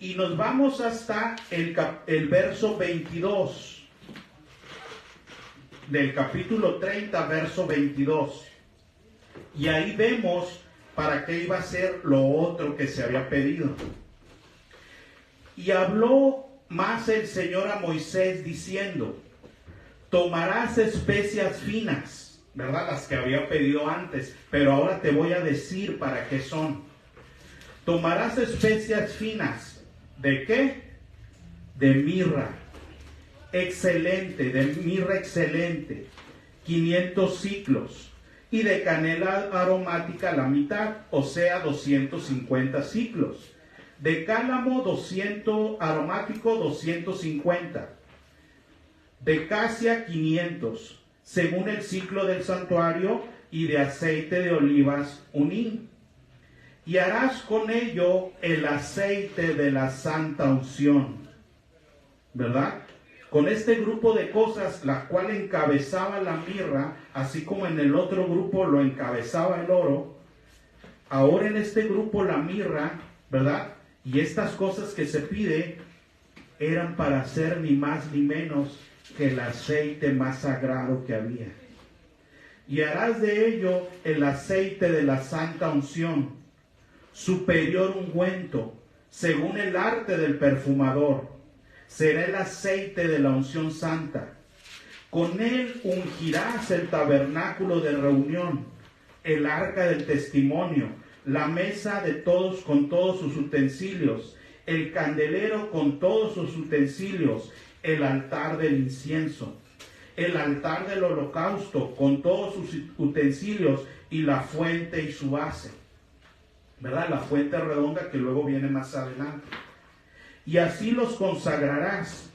Y nos vamos hasta el verso 22 del capítulo 30, verso 22. Y ahí vemos para qué iba a ser lo otro que se había pedido. Y habló más el Señor a Moisés diciendo: tomarás especias finas, ¿verdad? Las que había pedido antes, pero ahora te voy a decir para qué son. Tomarás especias finas. ¿De qué? De mirra. Excelente, de mirra excelente. 500 ciclos. Y de canela aromática la mitad, o sea 250 ciclos. De cálamo 200, aromático 250. De casia 500, según el ciclo del santuario, y de aceite de olivas un hin. Y harás con ello el aceite de la santa unción, ¿verdad? Con este grupo de cosas, la cual encabezaba la mirra, así como en el otro grupo lo encabezaba el oro, ahora en este grupo la mirra, ¿verdad? Y estas cosas que se pide eran para hacer ni más ni menos que el aceite más sagrado que había. Y harás de ello el aceite de la santa unción, superior ungüento, según el arte del perfumador. Será el aceite de la unción santa. Con él ungirás el tabernáculo de reunión, el arca del testimonio, la mesa de todos con todos sus utensilios, el candelero con todos sus utensilios, el altar del incienso, el altar del holocausto con todos sus utensilios, y la fuente y su base, ¿verdad? La fuente redonda que luego viene más adelante. Y así los consagrarás,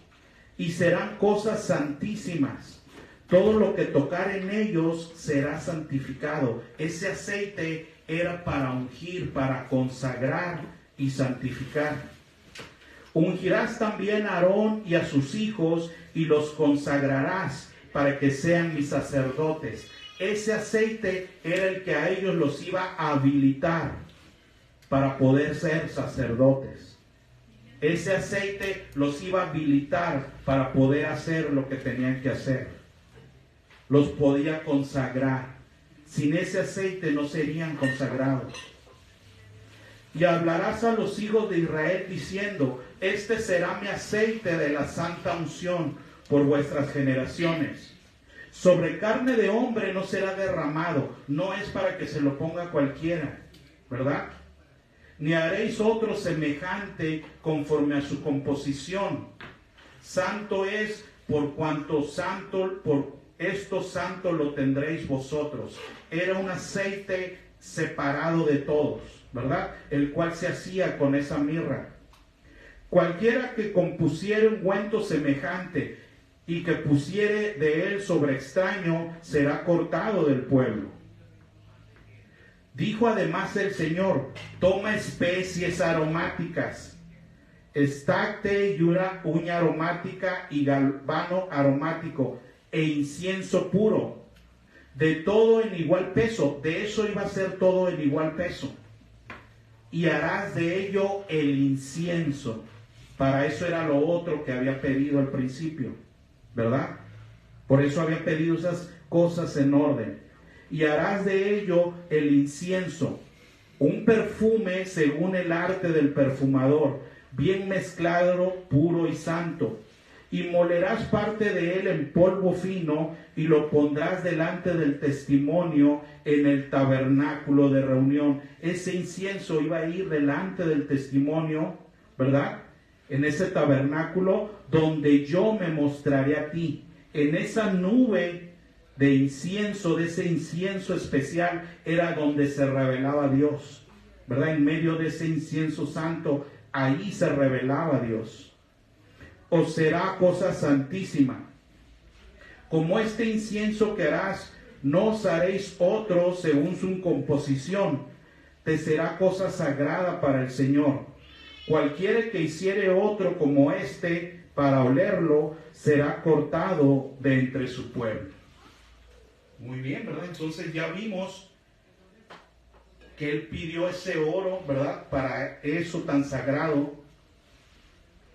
y serán cosas santísimas. Todo lo que tocar en ellos será santificado. Ese aceite era para ungir, para consagrar y santificar. Ungirás también a Aarón y a sus hijos, y los consagrarás para que sean mis sacerdotes. Ese aceite era el que a ellos los iba a habilitar para poder ser sacerdotes. Ese aceite los iba a habilitar para poder hacer lo que tenían que hacer. Los podía consagrar. Sin ese aceite no serían consagrados. Y hablarás a los hijos de Israel diciendo: este será mi aceite de la santa unción por vuestras generaciones. Sobre carne de hombre no será derramado. No es para que se lo ponga cualquiera, ¿verdad? Ni haréis otro semejante conforme a su composición. Santo es por cuanto santo, por esto santo lo tendréis vosotros. Era un aceite separado de todos, ¿verdad? El cual se hacía con esa mirra. Cualquiera que compusiere ungüento semejante y que pusiere de él sobre extraño será cortado del pueblo. Dijo además el Señor: toma especies aromáticas, estacte y uña aromática y galbano aromático e incienso puro, de todo en igual peso. De eso iba a ser todo en igual peso. Y harás de ello el incienso. Para eso era lo otro que había pedido al principio, ¿verdad? Por eso había pedido esas cosas en orden. Y harás de ello el incienso, un perfume según el arte del perfumador, bien mezclado, puro y santo. Y molerás parte de él en polvo fino, y lo pondrás delante del testimonio en el tabernáculo de reunión. Ese incienso iba a ir delante del testimonio, ¿verdad? En ese tabernáculo donde yo me mostraré a ti. En esa nube de incienso, de ese incienso especial, era donde se revelaba Dios, ¿verdad? En medio de ese incienso santo, ahí se revelaba Dios. Os será cosa santísima. Como este incienso que harás, no os haréis otro según su composición. Te será cosa sagrada para el Señor. Cualquiera que hiciere otro como este para olerlo, será cortado de entre su pueblo. Muy bien, ¿verdad? Entonces ya vimos que él pidió ese oro, ¿verdad? Para eso tan sagrado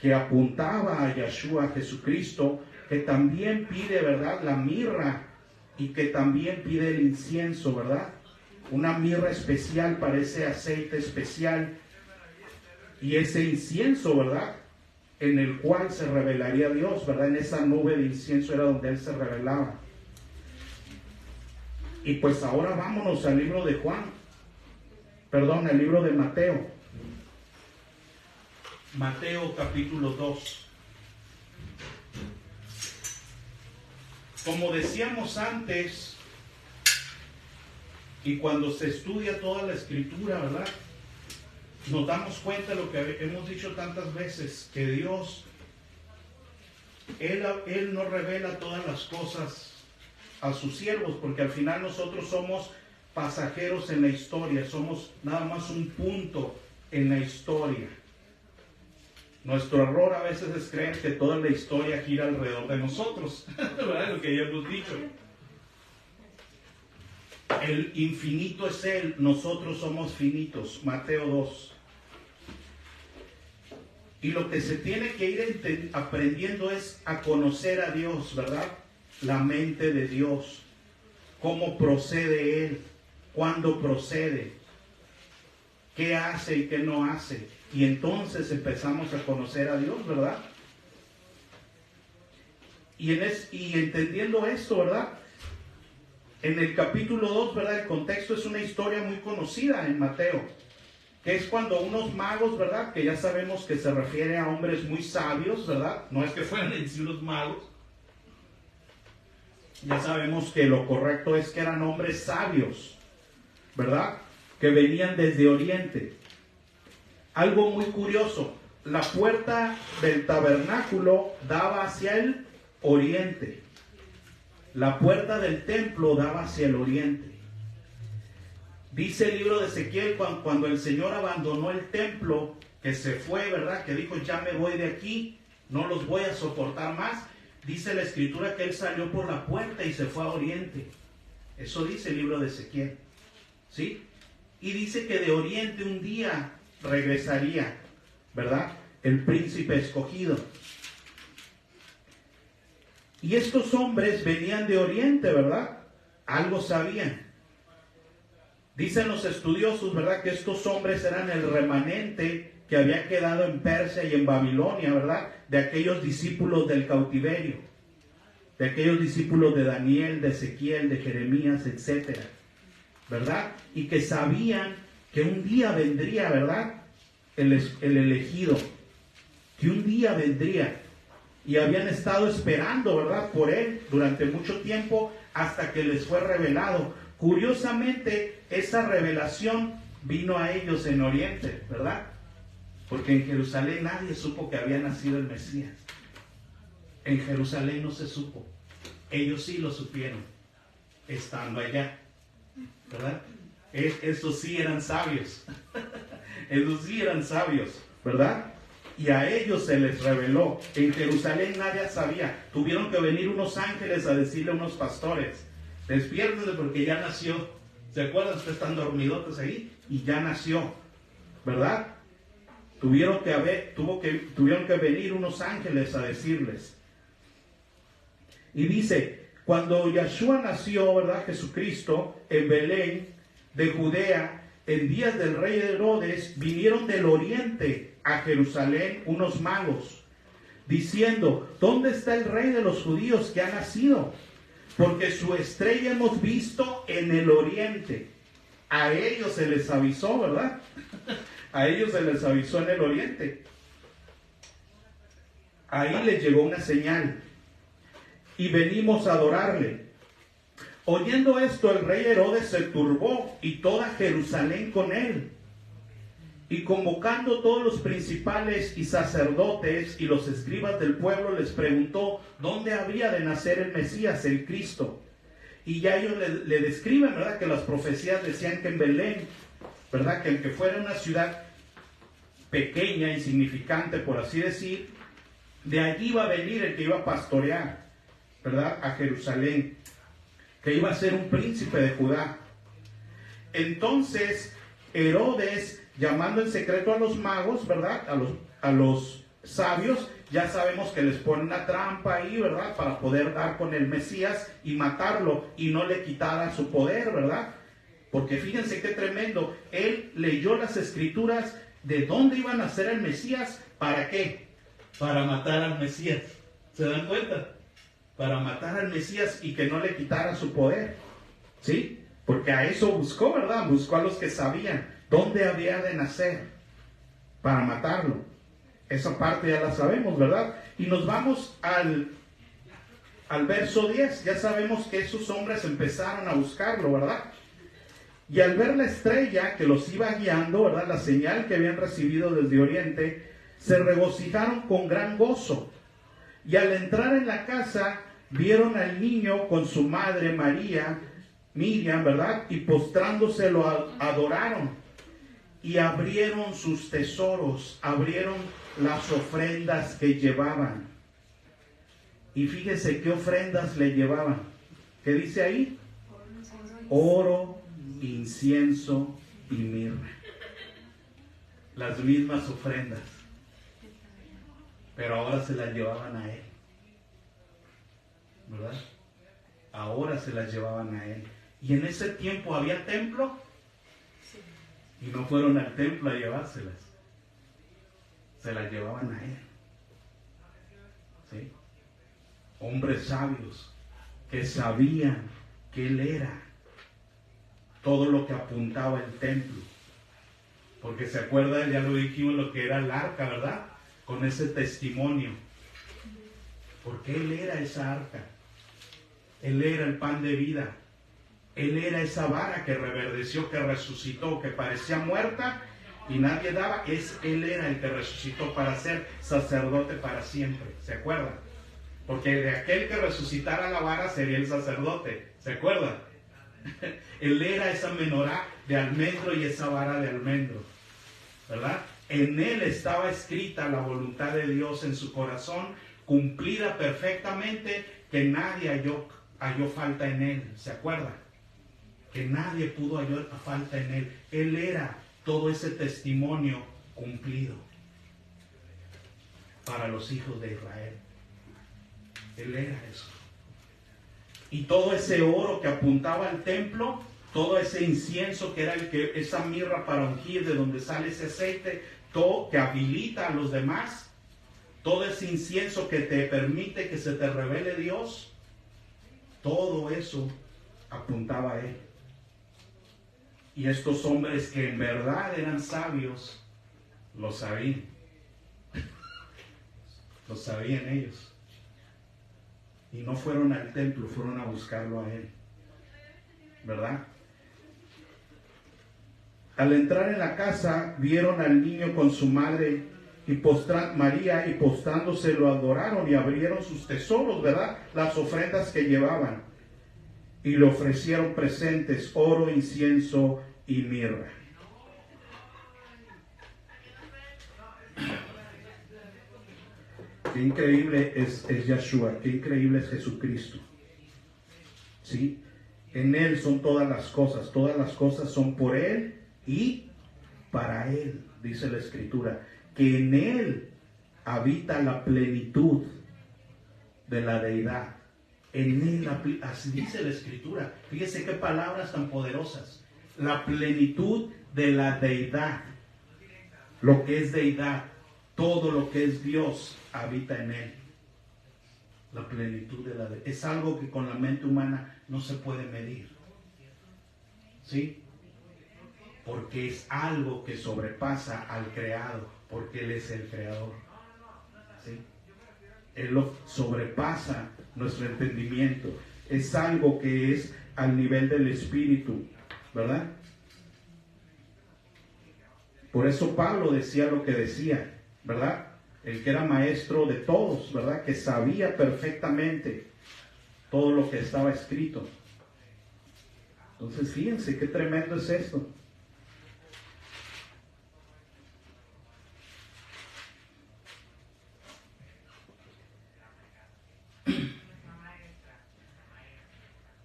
que apuntaba a Yeshua, a Jesucristo, que también pide, ¿verdad? La mirra y que también pide el incienso, ¿verdad? Una mirra especial para ese aceite especial y ese incienso, ¿verdad? En el cual se revelaría Dios, ¿verdad? En esa nube de incienso era donde él se revelaba. Y pues ahora vámonos al libro de al libro de Mateo. Mateo capítulo 2. Como decíamos antes, y cuando se estudia toda la escritura, ¿verdad? Nos damos cuenta de lo que hemos dicho tantas veces, que Dios, Él no revela todas las cosas a sus siervos, porque al final nosotros somos pasajeros en la historia, somos nada más un punto en la historia. Nuestro error a veces es creer que toda la historia gira alrededor de nosotros, ¿verdad? Lo que ya hemos dicho. El infinito es Él, nosotros somos finitos. Mateo 2. Y lo que se tiene que ir aprendiendo es a conocer a Dios, ¿verdad? La mente de Dios, cómo procede Él, cuándo procede, qué hace y qué no hace. Y entonces empezamos a conocer a Dios, ¿verdad? Y entendiendo esto, ¿verdad? En el capítulo 2, ¿verdad? El contexto es una historia muy conocida en Mateo, que es cuando unos magos, ¿verdad? Que ya sabemos que se refiere a hombres muy sabios, ¿verdad? No es que fueran en sí unos magos. Ya sabemos que lo correcto es que eran hombres sabios, ¿verdad? Que venían desde Oriente. Algo muy curioso, la puerta del tabernáculo daba hacia el oriente. La puerta del templo daba hacia el oriente. Dice el libro de Ezequiel, cuando el Señor abandonó el templo, que se fue, ¿verdad? Que dijo, ya me voy de aquí, no los voy a soportar más. Dice la escritura que él salió por la puerta y se fue a oriente. Eso dice el libro de Ezequiel, ¿sí? Y dice que de oriente un día regresaría, ¿verdad? El príncipe escogido. Y estos hombres venían de oriente, ¿verdad? Algo sabían. Dicen los estudiosos, ¿verdad? Que estos hombres eran el remanente que había quedado en Persia y en Babilonia, ¿verdad? De aquellos discípulos del cautiverio, de aquellos discípulos de Daniel, de Ezequiel, de Jeremías, etcétera, ¿verdad? Y que sabían que un día vendría, ¿verdad? El elegido, que un día vendría. Y habían estado esperando, ¿verdad? Por él durante mucho tiempo hasta que les fue revelado. Curiosamente, esa revelación vino a ellos en Oriente, ¿verdad? Porque en Jerusalén nadie supo que había nacido el Mesías. En Jerusalén no se supo. Ellos sí lo supieron, estando allá, ¿verdad? Esos sí eran sabios. Esos sí eran sabios, ¿verdad? Y a ellos se les reveló. En Jerusalén nadie sabía. Tuvieron que venir unos ángeles a decirle a unos pastores, despiértense porque ya nació. ¿Se acuerdan? Ustedes están dormidotes ahí y ya nació, ¿verdad? Tuvieron que venir unos ángeles a decirles. Y dice, cuando Yeshua nació, ¿verdad? Jesucristo, en Belén de Judea, en días del rey Herodes, vinieron del oriente a Jerusalén unos magos, diciendo, ¿dónde está el rey de los judíos que ha nacido? Porque su estrella hemos visto en el oriente. A ellos se les avisó, ¿verdad? A ellos se les avisó en el oriente. Ahí les llegó una señal. Y venimos a adorarle. Oyendo esto, el rey Herodes se turbó y toda Jerusalén con él. Y convocando todos los principales y sacerdotes y los escribas del pueblo, les preguntó dónde había de nacer el Mesías, el Cristo. Y ya ellos le describen, ¿verdad? Que las profecías decían que en Belén, ¿verdad? Que aunque fuera una ciudad pequeña, insignificante, por así decir, de allí iba a venir el que iba a pastorear, ¿verdad? A Jerusalén, que iba a ser un príncipe de Judá. Entonces Herodes, llamando en secreto a los magos, ¿verdad? A los sabios, ya sabemos que les pone una trampa ahí, ¿verdad? Para poder dar con el Mesías y matarlo y no le quitara su poder, ¿verdad? Porque fíjense qué tremendo. Él leyó las escrituras de dónde iba a nacer el Mesías. ¿Para qué? Para matar al Mesías. ¿Se dan cuenta? Para matar al Mesías y que no le quitara su poder. ¿Sí? Porque a eso buscó, ¿verdad? Buscó a los que sabían dónde había de nacer para matarlo. Esa parte ya la sabemos, ¿verdad? Y nos vamos al verso 10. Ya sabemos que esos hombres empezaron a buscarlo, ¿verdad? Y al ver la estrella que los iba guiando, ¿verdad? La señal que habían recibido desde Oriente, se regocijaron con gran gozo. Y al entrar en la casa, vieron al niño con su madre María, Miriam, ¿verdad? Y postrándose lo adoraron. Y abrieron sus tesoros, abrieron las ofrendas que llevaban. Y fíjese qué ofrendas le llevaban. ¿Qué dice ahí? Oro, incienso y mirra. Las mismas ofrendas, pero ahora se las llevaban a él, ¿verdad? Ahora se las llevaban a él. Y en ese tiempo había templo y no fueron al templo a llevárselas, se las llevaban a él. ¿Sí? Hombres sabios que sabían que él era todo lo que apuntaba el templo. Porque se acuerdan, ya lo dijimos, lo que era el arca, ¿verdad? Con ese testimonio. Porque él era esa arca. Él era el pan de vida. Él era esa vara que reverdeció, que resucitó, que parecía muerta y nadie daba. Él era el que resucitó para ser sacerdote para siempre. ¿Se acuerdan? Porque de aquel que resucitara la vara sería el sacerdote. ¿Se acuerdan? Él era esa menorá de almendro y esa vara de almendro, ¿verdad? En él estaba escrita la voluntad de Dios en su corazón, cumplida perfectamente, que nadie halló falta en él. ¿Se acuerdan? Que nadie pudo hallar falta en él. Él era todo ese testimonio cumplido para los hijos de Israel. Él era eso. Y todo ese oro que apuntaba al templo, todo ese incienso que era esa mirra para ungir, de donde sale ese aceite, todo que habilita a los demás, todo ese incienso que te permite que se te revele Dios, todo eso apuntaba a él. Y estos hombres que en verdad eran sabios, lo sabían. Lo sabían ellos. Y no fueron al templo, fueron a buscarlo a él. ¿Verdad? Al entrar en la casa, vieron al niño con su madre María, y postrándose lo adoraron y abrieron sus tesoros, ¿verdad? Las ofrendas que llevaban. Y le ofrecieron presentes, oro, incienso y mirra. Qué increíble es Yeshua, qué increíble es Jesucristo. ¿Sí? En Él son todas las cosas son por Él y para Él, dice la Escritura, que en Él habita la plenitud de la deidad. En Él, así dice la Escritura. Fíjese qué palabras tan poderosas. La plenitud de la deidad. Lo que es deidad, todo lo que es Dios habita en Él. La plenitud de la deidad. Es algo que con la mente humana no se puede medir. ¿Sí? Porque es algo que sobrepasa al creado, porque Él es el creador. ¿Sí? Él lo sobrepasa nuestro entendimiento. Es algo que es al nivel del espíritu, ¿verdad? Por eso Pablo decía lo que decía, ¿verdad? El que era maestro de todos, ¿verdad? Que sabía perfectamente todo lo que estaba escrito. Entonces, fíjense qué tremendo es esto.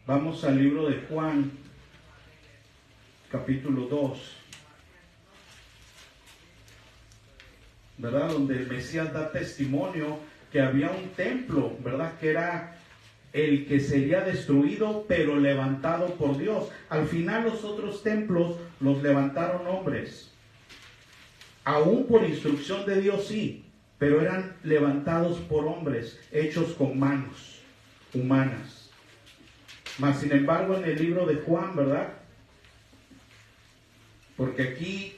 Vamos al libro de Juan, capítulo 2. ¿verdad? Donde el Mesías da testimonio que había un templo, ¿verdad? Que era el que sería destruido, pero levantado por Dios. Al final los otros templos los levantaron hombres. Aún por instrucción de Dios, sí, pero eran levantados por hombres, hechos con manos humanas. Mas, sin embargo, en el libro de Juan, ¿verdad? Porque aquí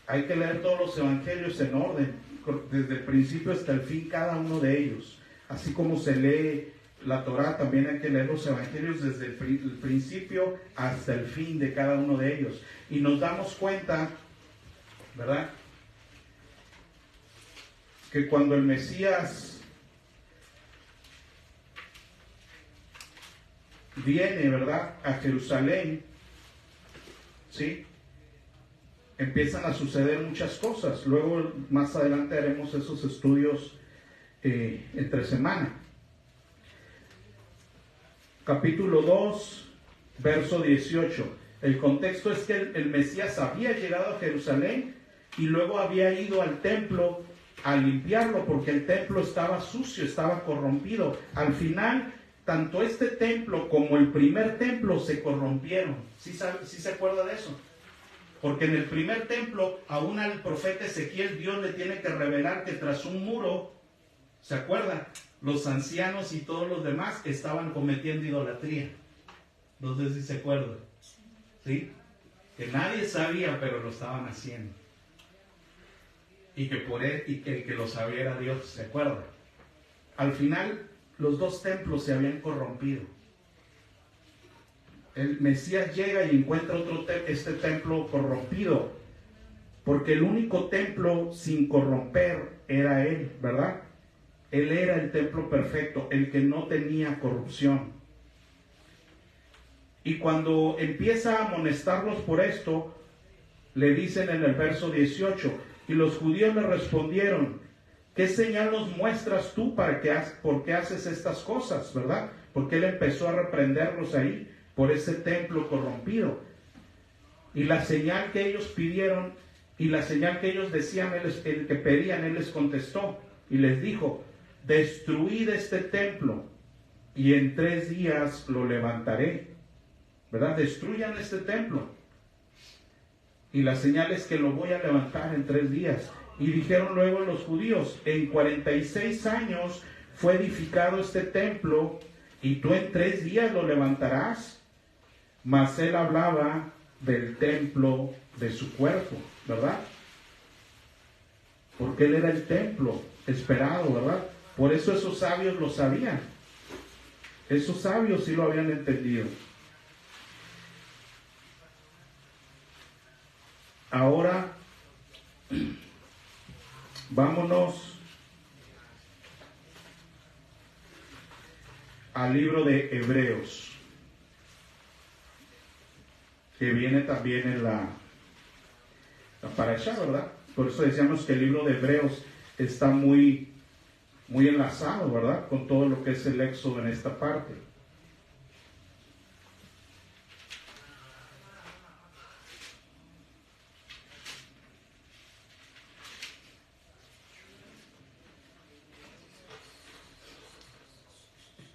hay que leer todos los evangelios en orden, desde el principio hasta el fin, cada uno de ellos. Así como se lee la Torá, también hay que leer los evangelios desde el principio hasta el fin de cada uno de ellos. Y nos damos cuenta, ¿verdad?, que cuando el Mesías viene, ¿verdad?, a Jerusalén, ¿sí?, empiezan a suceder muchas cosas. Luego, más adelante, haremos esos estudios entre semana. Capítulo 2, verso 18. El contexto es que el Mesías había llegado a Jerusalén y luego había ido al templo a limpiarlo porque el templo estaba sucio, estaba corrompido. Al final, tanto este templo como el primer templo se corrompieron. ¿Sí se acuerda de eso? Porque en el primer templo, aún al profeta Ezequiel, Dios le tiene que revelar que tras un muro, ¿se acuerda?, los ancianos y todos los demás estaban cometiendo idolatría. No sé si se acuerdan. ¿Sí? Que nadie sabía, pero lo estaban haciendo. Y que por él, y que el que lo sabía era Dios, ¿se acuerda? Al final, los dos templos se habían corrompido. El Mesías llega y encuentra este templo corrompido, porque el único templo sin corromper era Él, ¿verdad? Él era el templo perfecto, el que no tenía corrupción. Y cuando empieza a amonestarlos por esto, le dicen en el verso 18, y los judíos le respondieron, ¿qué señal nos muestras tú por qué haces estas cosas, verdad? Porque él empezó a reprenderlos ahí por ese templo corrompido. Y la señal que ellos pidieron y la señal que ellos decían, el que pedían, él les contestó y les dijo, destruid este templo y en 3 días lo levantaré, ¿verdad? Destruyan este templo y la señal es que lo voy a levantar en 3 días. Y dijeron luego los judíos, en 46 años fue edificado este templo y tú en 3 días lo levantarás. Mas él hablaba del templo de su cuerpo, ¿verdad? Porque él era el templo esperado, ¿verdad? Por eso esos sabios lo sabían. Esos sabios sí lo habían entendido. Ahora, vámonos al libro de Hebreos, que viene también en la parashá, ¿verdad? Por eso decíamos que el libro de Hebreos está muy enlazado, ¿verdad?, con todo lo que es el Éxodo en esta parte.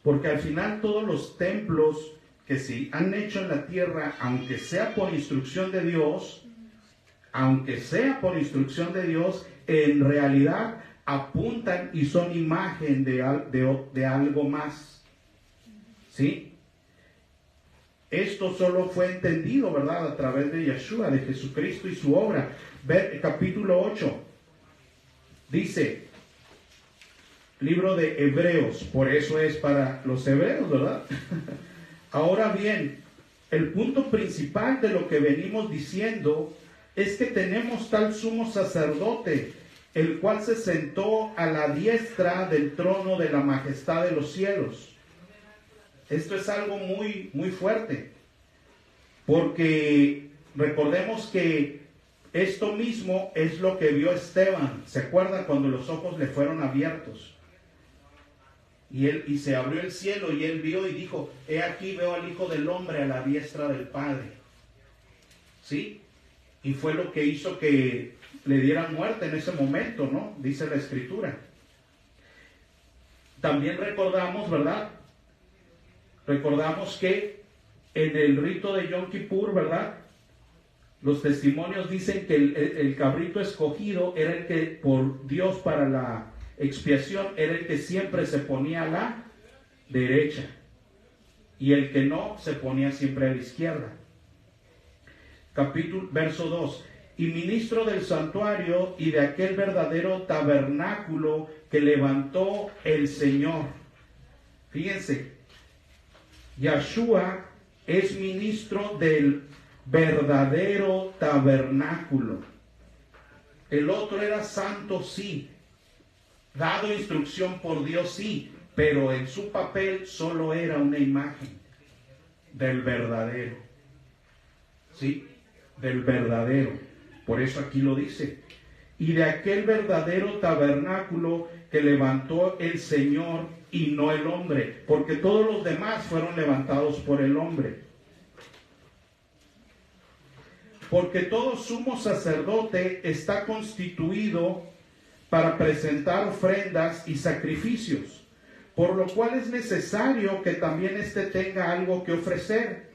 Porque al final todos los templos que se han hecho en la tierra, aunque sea por instrucción de Dios, en realidad apuntan y son imagen de algo más. ¿Sí? Esto solo fue entendido, ¿verdad?, a través de Yeshua, de Jesucristo y su obra. Ver capítulo 8. Dice, libro de Hebreos, por eso es para los hebreos, ¿verdad? Ahora bien, el punto principal de lo que venimos diciendo es que tenemos tal sumo sacerdote, el cual se sentó a la diestra del trono de la majestad de los cielos. Esto es algo muy, muy fuerte, porque recordemos que esto mismo es lo que vio Esteban. ¿Se acuerdan cuando los ojos le fueron abiertos? Y se abrió el cielo y él vio y dijo, he aquí veo al Hijo del Hombre a la diestra del Padre. ¿Sí? Y fue lo que hizo que le dieran muerte en ese momento, ¿no? Dice la Escritura. También recordamos, ¿verdad? Recordamos que en el rito de Yom Kippur, ¿verdad? Los testimonios dicen que el cabrito escogido era el que, por Dios, para la expiación, era el que siempre se ponía a la derecha. Y el que no, se ponía siempre a la izquierda. Verso 2. Y ministro del santuario y de aquel verdadero tabernáculo que levantó el Señor. Fíjense, Yahshua es ministro del verdadero tabernáculo. El otro era santo, sí, dado instrucción por Dios, sí, pero en su papel solo era una imagen del verdadero, sí, del verdadero. Por eso aquí lo dice: y de aquel verdadero tabernáculo que levantó el Señor y no el hombre, porque todos los demás fueron levantados por el hombre. Porque todo sumo sacerdote está constituido para presentar ofrendas y sacrificios, por lo cual es necesario que también éste tenga algo que ofrecer.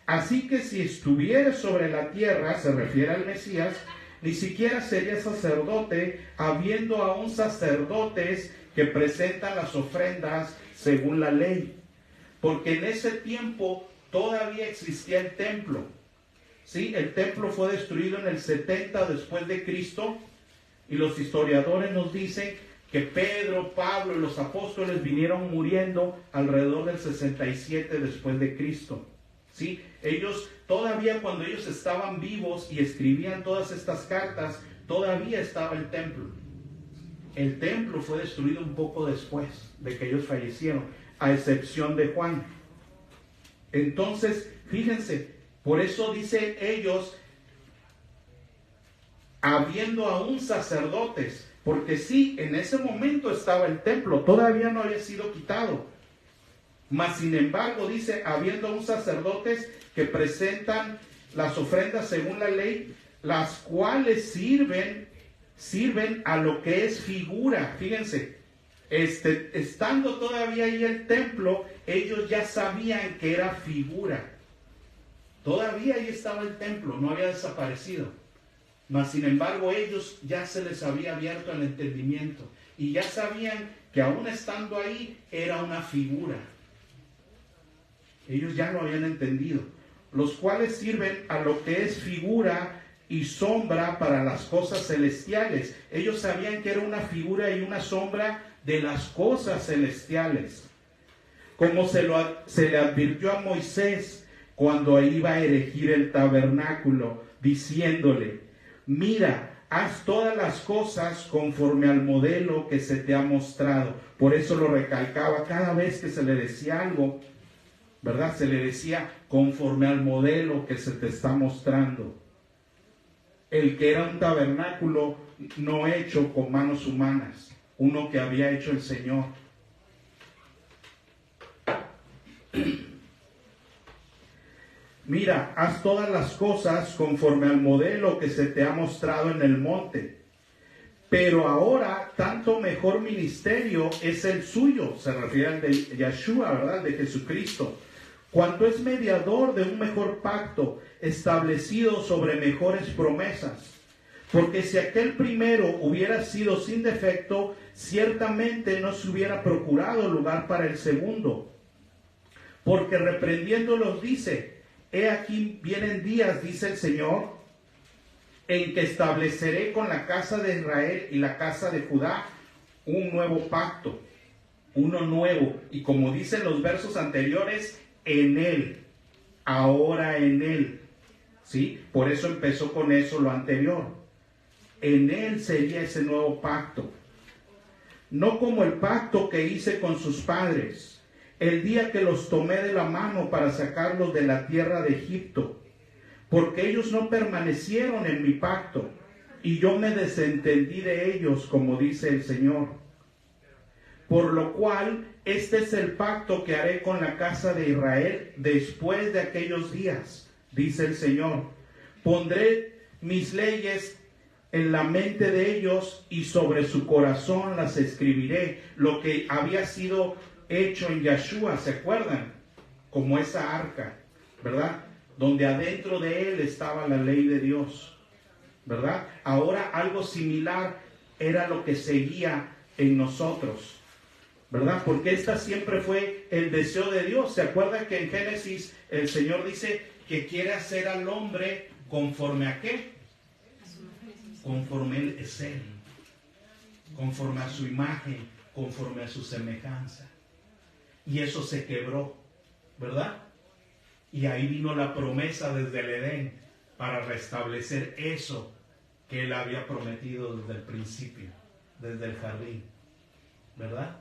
Así que si estuviera sobre la tierra, se refiere al Mesías, ni siquiera sería sacerdote, habiendo aún sacerdotes que presentan las ofrendas según la ley. Porque en ese tiempo todavía existía el templo. ¿Sí? El templo fue destruido en el 70 después de Cristo, y los historiadores nos dicen que Pedro, Pablo y los apóstoles vinieron muriendo alrededor del 67 después de Cristo. ¿Sí? Ellos, todavía cuando ellos estaban vivos y escribían todas estas cartas, todavía estaba el templo. El templo fue destruido un poco después de que ellos fallecieron, a excepción de Juan. Entonces, fíjense, por eso dicen ellos, habiendo aún sacerdotes, porque sí, en ese momento estaba el templo, todavía no había sido quitado. Mas sin embargo, dice, habiendo aún sacerdotes que presentan las ofrendas según la ley, las cuales sirven a lo que es figura. Fíjense, estando todavía ahí el templo, ellos ya sabían que era figura. Todavía ahí estaba el templo, no había desaparecido. Mas sin embargo, ellos ya se les había abierto el entendimiento y ya sabían que aún estando ahí era una figura. Ellos ya lo habían entendido. Los cuales sirven a lo que es figura y sombra para las cosas celestiales. Ellos sabían que era una figura y una sombra de las cosas celestiales. Como se le advirtió a Moisés cuando iba a erigir el tabernáculo, diciéndole: mira, haz todas las cosas conforme al modelo que se te ha mostrado. Por eso lo recalcaba cada vez que se le decía algo, ¿verdad? Se le decía conforme al modelo que se te está mostrando. El que era un tabernáculo no hecho con manos humanas, uno que había hecho el Señor. Mira, haz todas las cosas conforme al modelo que se te ha mostrado en el monte. Pero ahora, tanto mejor ministerio es el suyo, se refiere al de Yahshua, ¿verdad? De Jesucristo, cuanto es mediador de un mejor pacto, establecido sobre mejores promesas. Porque si aquel primero hubiera sido sin defecto, ciertamente no se hubiera procurado lugar para el segundo. Porque reprendiéndolos dice: he aquí vienen días, dice el Señor, en que estableceré con la casa de Israel y la casa de Judá un nuevo pacto, uno nuevo. Y como dicen los versos anteriores, en él, ahora en él. ¿Sí? Por eso empezó con eso lo anterior. En él sería ese nuevo pacto. No como el pacto que hice con sus padres, el día que los tomé de la mano para sacarlos de la tierra de Egipto, porque ellos no permanecieron en mi pacto, y yo me desentendí de ellos, como dice el Señor. Por lo cual, este es el pacto que haré con la casa de Israel después de aquellos días, dice el Señor. Pondré mis leyes en la mente de ellos y sobre su corazón las escribiré. Lo que había sido hecho en Yeshua, ¿se acuerdan? Como esa arca, ¿verdad? Donde adentro de él estaba la ley de Dios, ¿verdad? Ahora algo similar era lo que seguía en nosotros, ¿verdad? Porque esta siempre fue el deseo de Dios. ¿Se acuerdan que en Génesis el Señor dice que quiere hacer al hombre conforme a qué? Conforme Él es Él, conforme a su imagen, conforme a su semejanza. Y eso se quebró, ¿verdad? Y ahí vino la promesa desde el Edén para restablecer eso que Él había prometido desde el principio, desde el jardín, ¿verdad?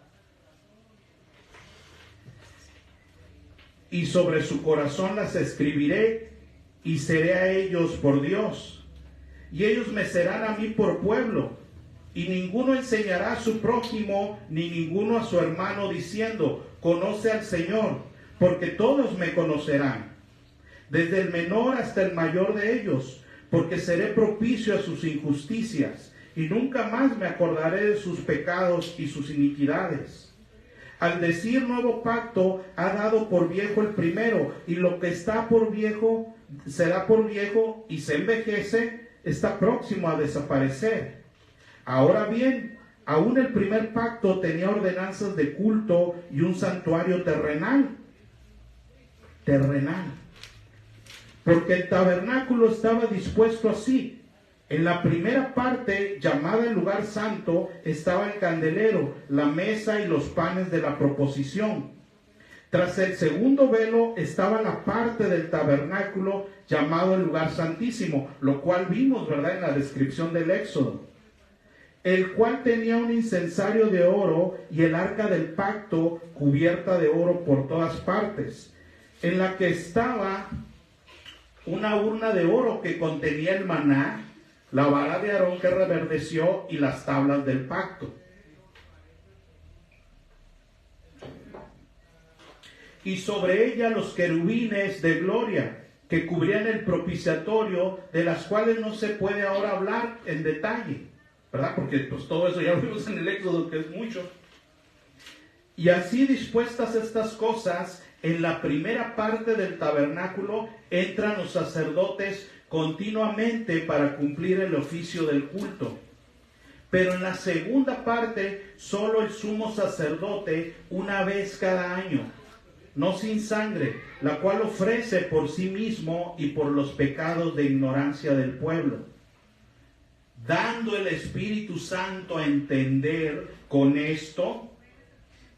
Y sobre su corazón las escribiré y seré a ellos por Dios. Y ellos me serán a mí por pueblo. Y ninguno enseñará a su prójimo, ni ninguno a su hermano, diciendo, conoce al Señor, porque todos me conocerán, desde el menor hasta el mayor de ellos, porque seré propicio a sus injusticias, y nunca más me acordaré de sus pecados y sus iniquidades. Al decir nuevo pacto, ha dado por viejo el primero, y lo que está por viejo, será por viejo, y se envejece, está próximo a desaparecer. Ahora bien, aún el primer pacto tenía ordenanzas de culto y un santuario terrenal. Porque el tabernáculo estaba dispuesto así. En la primera parte, llamada el lugar santo, estaba el candelero, la mesa y los panes de la proposición. Tras el segundo velo estaba la parte del tabernáculo llamado el lugar santísimo, lo cual vimos, ¿verdad?, en la descripción del Éxodo, el cual tenía un incensario de oro y el arca del pacto cubierta de oro por todas partes, en la que estaba una urna de oro que contenía el maná, la vara de Aarón que reverdeció y las tablas del pacto. Y sobre ella los querubines de gloria que cubrían el propiciatorio, de las cuales no se puede ahora hablar en detalle, ¿verdad? Porque pues todo eso ya lo vimos en el Éxodo, que es mucho. Y así dispuestas estas cosas, en la primera parte del tabernáculo entran los sacerdotes continuamente para cumplir el oficio del culto. Pero en la segunda parte, solo el sumo sacerdote una vez cada año, no sin sangre, la cual ofrece por sí mismo y por los pecados de ignorancia del pueblo, dando el Espíritu Santo a entender con esto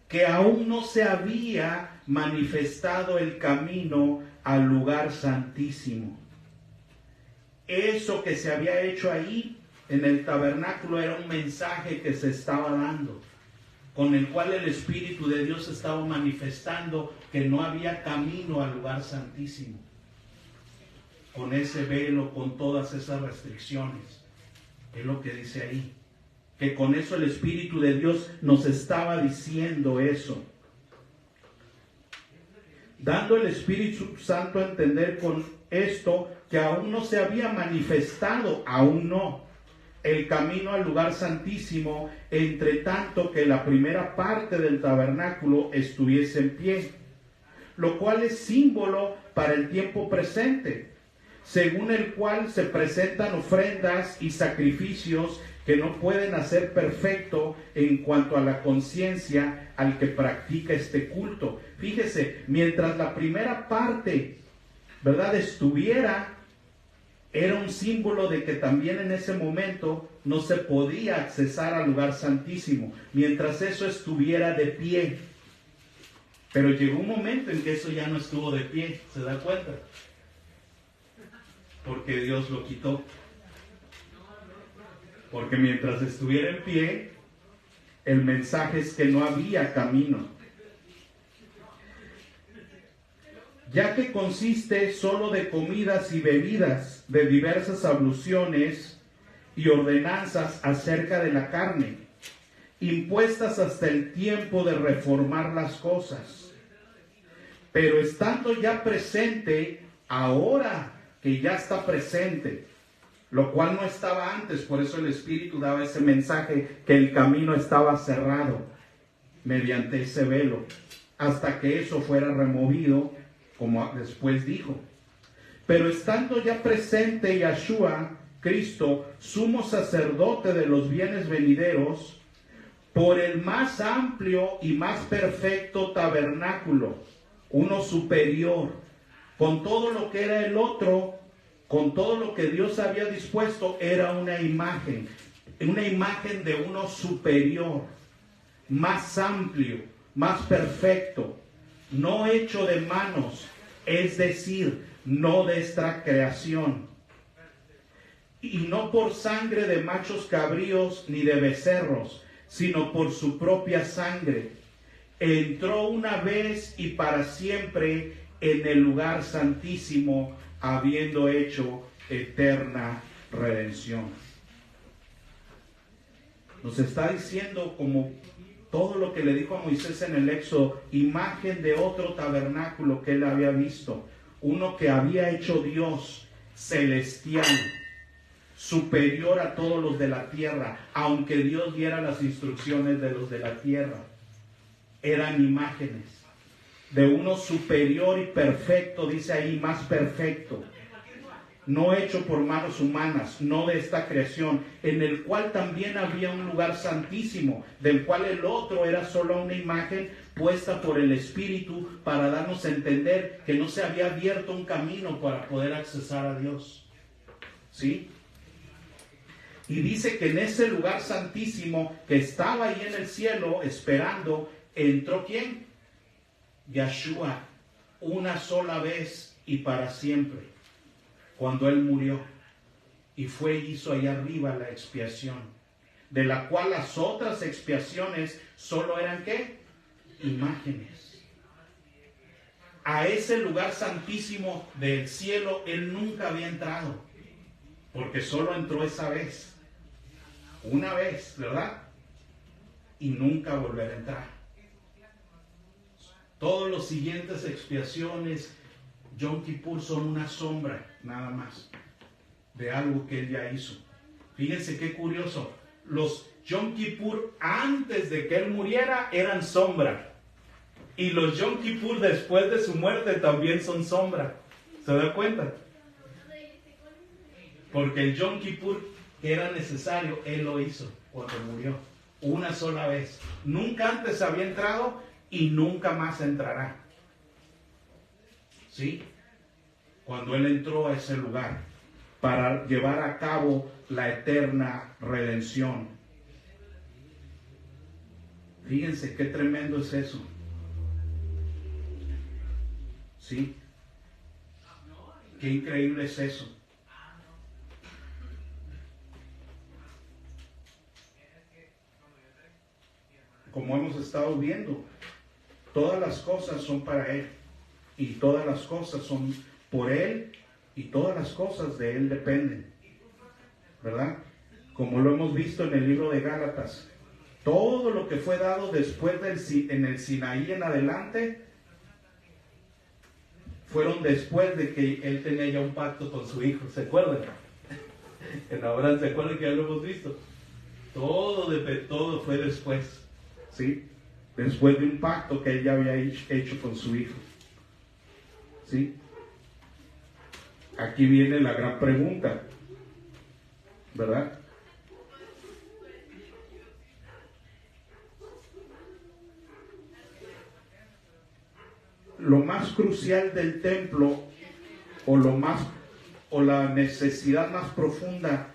que aún no se había manifestado el camino al lugar santísimo. Eso que se había hecho ahí en el tabernáculo era un mensaje que se estaba dando, con el cual el Espíritu de Dios estaba manifestando que no había camino al lugar santísimo, con ese velo, con todas esas restricciones. Es lo que dice ahí, que con eso el Espíritu de Dios nos estaba diciendo eso, dando el Espíritu Santo a entender con esto que aún no se había manifestado, aún no, el camino al lugar santísimo, entre tanto que la primera parte del tabernáculo estuviese en pie, lo cual es símbolo para el tiempo presente, según el cual se presentan ofrendas y sacrificios que no pueden hacer perfecto en cuanto a la conciencia al que practica este culto. Fíjese, mientras la primera parte, ¿verdad?, estuviera, era un símbolo de que también en ese momento no se podía accesar al lugar santísimo, mientras eso estuviera de pie. Pero llegó un momento en que eso ya no estuvo de pie, ¿se da cuenta? Porque Dios lo quitó. Porque mientras estuviera en pie, el mensaje es que no había camino. Ya que consiste solo de comidas y bebidas, de diversas abluciones y ordenanzas acerca de la carne, impuestas hasta el tiempo de reformar las cosas. Pero estando ya presente, ahora que ya está presente, lo cual no estaba antes. Por eso el Espíritu daba ese mensaje, que el camino estaba cerrado mediante ese velo, hasta que eso fuera removido, como después dijo. Pero estando ya presente Yahshua, Cristo, sumo sacerdote de los bienes venideros, por el más amplio y más perfecto tabernáculo, uno superior, con todo lo que era el otro, con todo lo que Dios había dispuesto, era una imagen de uno superior, más amplio, más perfecto, no hecho de manos, es decir, no de esta creación, y no por sangre de machos cabríos ni de becerros, sino por su propia sangre. Entró una vez y para siempre en el lugar santísimo, habiendo hecho eterna redención. Nos está diciendo, como todo lo que le dijo a Moisés en el Éxodo, imagen de otro tabernáculo que él había visto, uno que había hecho Dios, celestial, superior a todos los de la tierra, aunque Dios diera las instrucciones de los de la tierra. Eran imágenes de uno superior y perfecto, dice ahí, más perfecto, no hecho por manos humanas, no de esta creación, en el cual también había un lugar santísimo, del cual el otro era solo una imagen puesta por el Espíritu, para darnos a entender que no se había abierto un camino para poder accesar a Dios. ¿Sí? Y dice que en ese lugar santísimo que estaba ahí en el cielo esperando, entró ¿quién? Yahshua, una sola vez y para siempre, cuando él murió, y fue y hizo ahí arriba la expiación, de la cual las otras expiaciones solo eran ¿qué? Imágenes. A ese lugar santísimo del cielo él nunca había entrado, porque solo entró esa vez, una vez, ¿verdad? Y nunca volver a entrar. Todos los siguientes expiaciones, Yom Kippur, son una sombra, nada más, de algo que él ya hizo. Fíjense qué curioso. Los Yom Kippur antes de que él muriera eran sombra. Y los Yom Kippur después de su muerte también son sombra. ¿Se da cuenta? Porque el Yom Kippur que era necesario, él lo hizo cuando murió. Una sola vez. Nunca antes había entrado y nunca más entrará. ¿Sí? Cuando él entró a ese lugar para llevar a cabo la eterna redención. Fíjense qué tremendo es eso. ¿Sí? Qué increíble es eso. Como hemos estado viendo, todas las cosas son para Él, y todas las cosas son por Él, y todas las cosas de Él dependen, ¿verdad? Como lo hemos visto en el libro de Gálatas, todo lo que fue dado después en el Sinaí en adelante, fueron después de que Él tenía ya un pacto con su Hijo. ¿Se acuerdan? En Abraham, ¿se acuerdan que ya lo hemos visto? Todo fue después. ¿Sí? Después de un pacto que él ya había hecho con su Hijo. ¿Sí? Aquí viene la gran pregunta, ¿verdad? Lo más crucial del templo, o la necesidad más profunda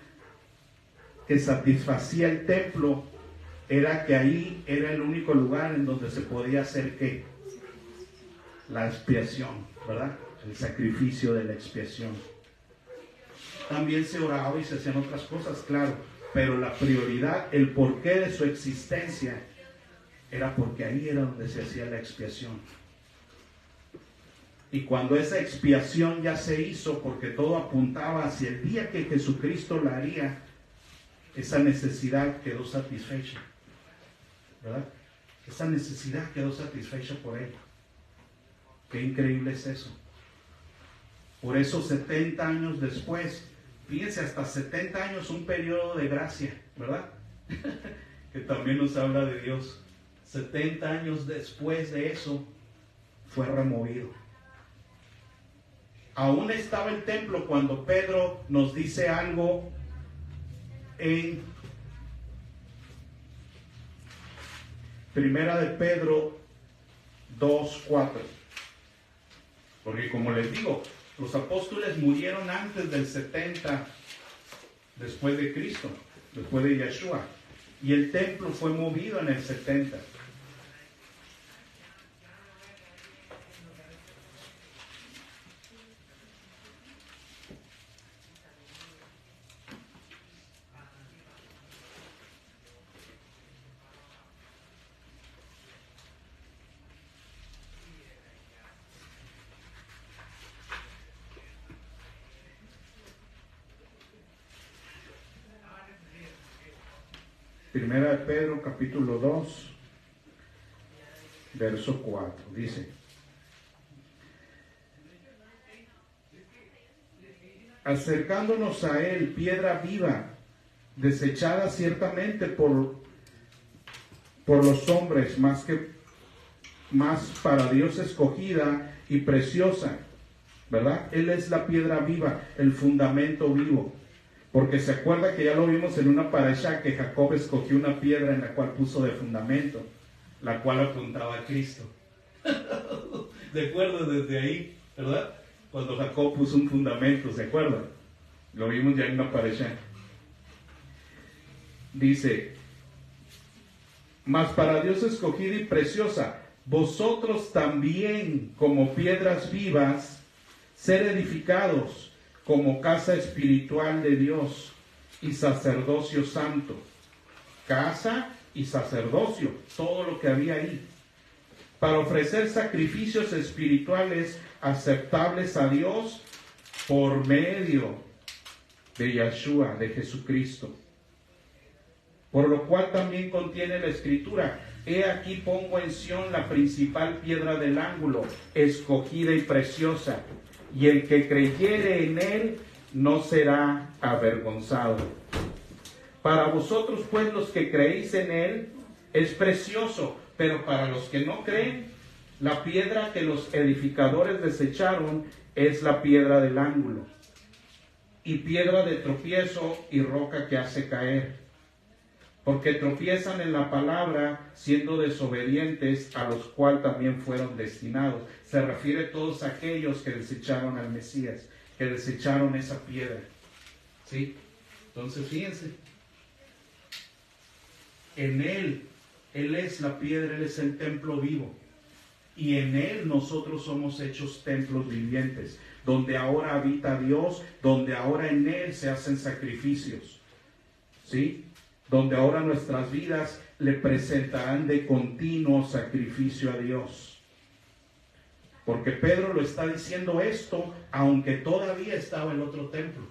que satisfacía el templo, era que ahí era el único lugar en donde se podía hacer ¿qué? La expiación, ¿verdad? El sacrificio de la expiación. También se oraba y se hacían otras cosas, claro, pero la prioridad, el porqué de su existencia, era porque ahí era donde se hacía la expiación. Y cuando esa expiación ya se hizo, porque todo apuntaba hacia el día que Jesucristo la haría, esa necesidad quedó satisfecha, ¿verdad? Esa necesidad quedó satisfecha por Él. Qué increíble es eso. Por eso 70 años después, fíjense, hasta 70 años, un periodo de gracia, ¿verdad? Que también nos habla de Dios. 70 años después de eso, fue removido. Aún estaba el templo cuando Pedro nos dice algo en Primera de Pedro 2:4. Porque como les digo, los apóstoles murieron antes del 70 después de Cristo, después de Yeshua. Y el templo fue movido en el 70. Primera de Pedro, capítulo 2, verso 4, dice: acercándonos a él, piedra viva, desechada ciertamente por los hombres, más para Dios escogida y preciosa, ¿verdad? Él es la piedra viva, el fundamento vivo. Porque se acuerda que ya lo vimos en una parasha que Jacob escogió una piedra en la cual puso de fundamento, la cual apuntaba a Cristo. ¿De acuerdo? Desde ahí, ¿verdad? Cuando Jacob puso un fundamento, ¿se acuerdan? Lo vimos ya en una parasha. Dice: mas para Dios escogida y preciosa, vosotros también como piedras vivas, ser edificados como casa espiritual de Dios y sacerdocio santo. Casa y sacerdocio, todo lo que había ahí, para ofrecer sacrificios espirituales aceptables a Dios por medio de Yeshua, de Jesucristo. Por lo cual también contiene la Escritura: he aquí pongo en Sión la principal piedra del ángulo, escogida y preciosa, y el que creyere en él no será avergonzado. Para vosotros pues los que creéis en él es precioso, pero para los que no creen, la piedra que los edificadores desecharon es la piedra del ángulo, y piedra de tropiezo y roca que hace caer. Porque tropiezan en la palabra, siendo desobedientes, a los cuales también fueron destinados. Se refiere a todos aquellos que desecharon al Mesías, que desecharon esa piedra. ¿Sí? Entonces fíjense, en Él es la piedra, Él es el templo vivo. Y en Él nosotros somos hechos templos vivientes, donde ahora habita Dios, donde ahora en Él se hacen sacrificios. ¿Sí? Donde ahora nuestras vidas le presentarán de continuo sacrificio a Dios. Porque Pedro lo está diciendo esto, aunque todavía estaba el otro templo.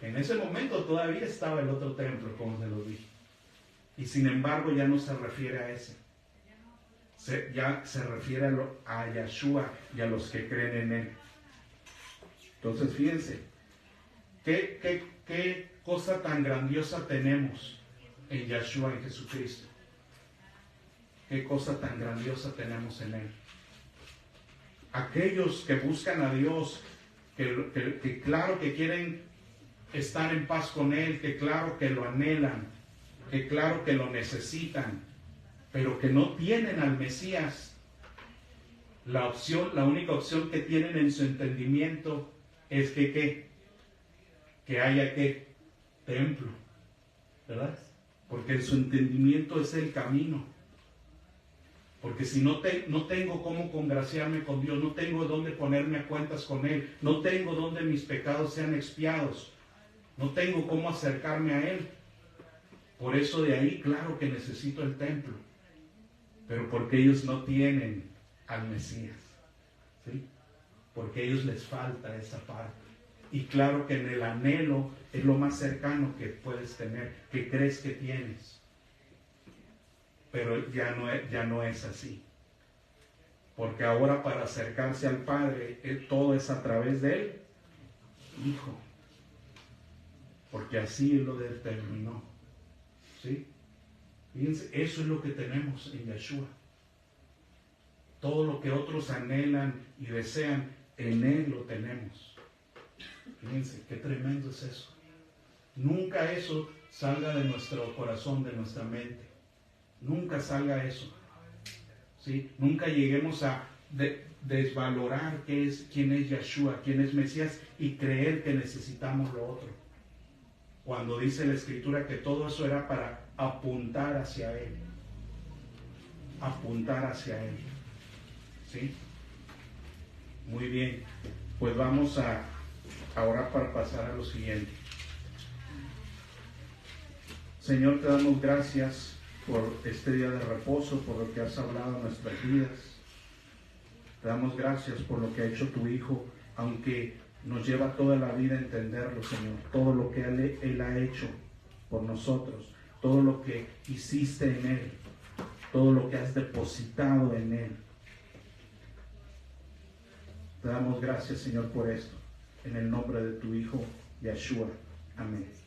En ese momento todavía estaba el otro templo, como se lo dije. Y sin embargo ya no se refiere a ese. Ya se refiere a Yeshua y a los que creen en Él. Entonces fíjense, ¿qué cosa tan grandiosa tenemos en Yeshua, en Jesucristo? ¿Qué cosa tan grandiosa tenemos en Él? Aquellos que buscan a Dios, que claro que quieren estar en paz con Él, que claro que lo anhelan, que claro que lo necesitan, pero que no tienen al Mesías. La única opción que tienen en su entendimiento es que haya templo, ¿verdad? Porque en su entendimiento es el camino. Porque si no tengo cómo congraciarme con Dios, no tengo dónde ponerme a cuentas con Él, no tengo dónde mis pecados sean expiados, no tengo cómo acercarme a Él. Por eso de ahí, claro que necesito el templo, pero porque ellos no tienen al Mesías, ¿sí? Porque a ellos les falta esa parte. Y claro que en el anhelo es lo más cercano que puedes tener, que crees que tienes. Pero ya no es así. Porque ahora para acercarse al Padre, todo es a través del Hijo. porque así Él lo determinó. ¿Sí? Fíjense, eso es lo que tenemos en Yeshua. Todo lo que otros anhelan y desean, en Él lo tenemos. Fíjense, qué tremendo es eso. Nunca eso salga de nuestro corazón, de nuestra mente. Nunca salga eso. ¿Sí? Nunca lleguemos a desvalorar quién es Yeshua, quién es Mesías, y creer que necesitamos lo otro. Cuando dice la Escritura que todo eso era para apuntar hacia Él. Apuntar hacia Él. ¿Sí? Muy bien. Pues vamos a orar para pasar a lo siguiente. Señor, te damos gracias por este día de reposo, por lo que has hablado en nuestras vidas. Te damos gracias por lo que ha hecho tu Hijo, aunque nos lleva toda la vida a entenderlo, Señor. Todo lo que Él ha hecho por nosotros, todo lo que hiciste en Él, todo lo que has depositado en Él. Te damos gracias, Señor, por esto. En el nombre de tu Hijo, Yeshua. Amén.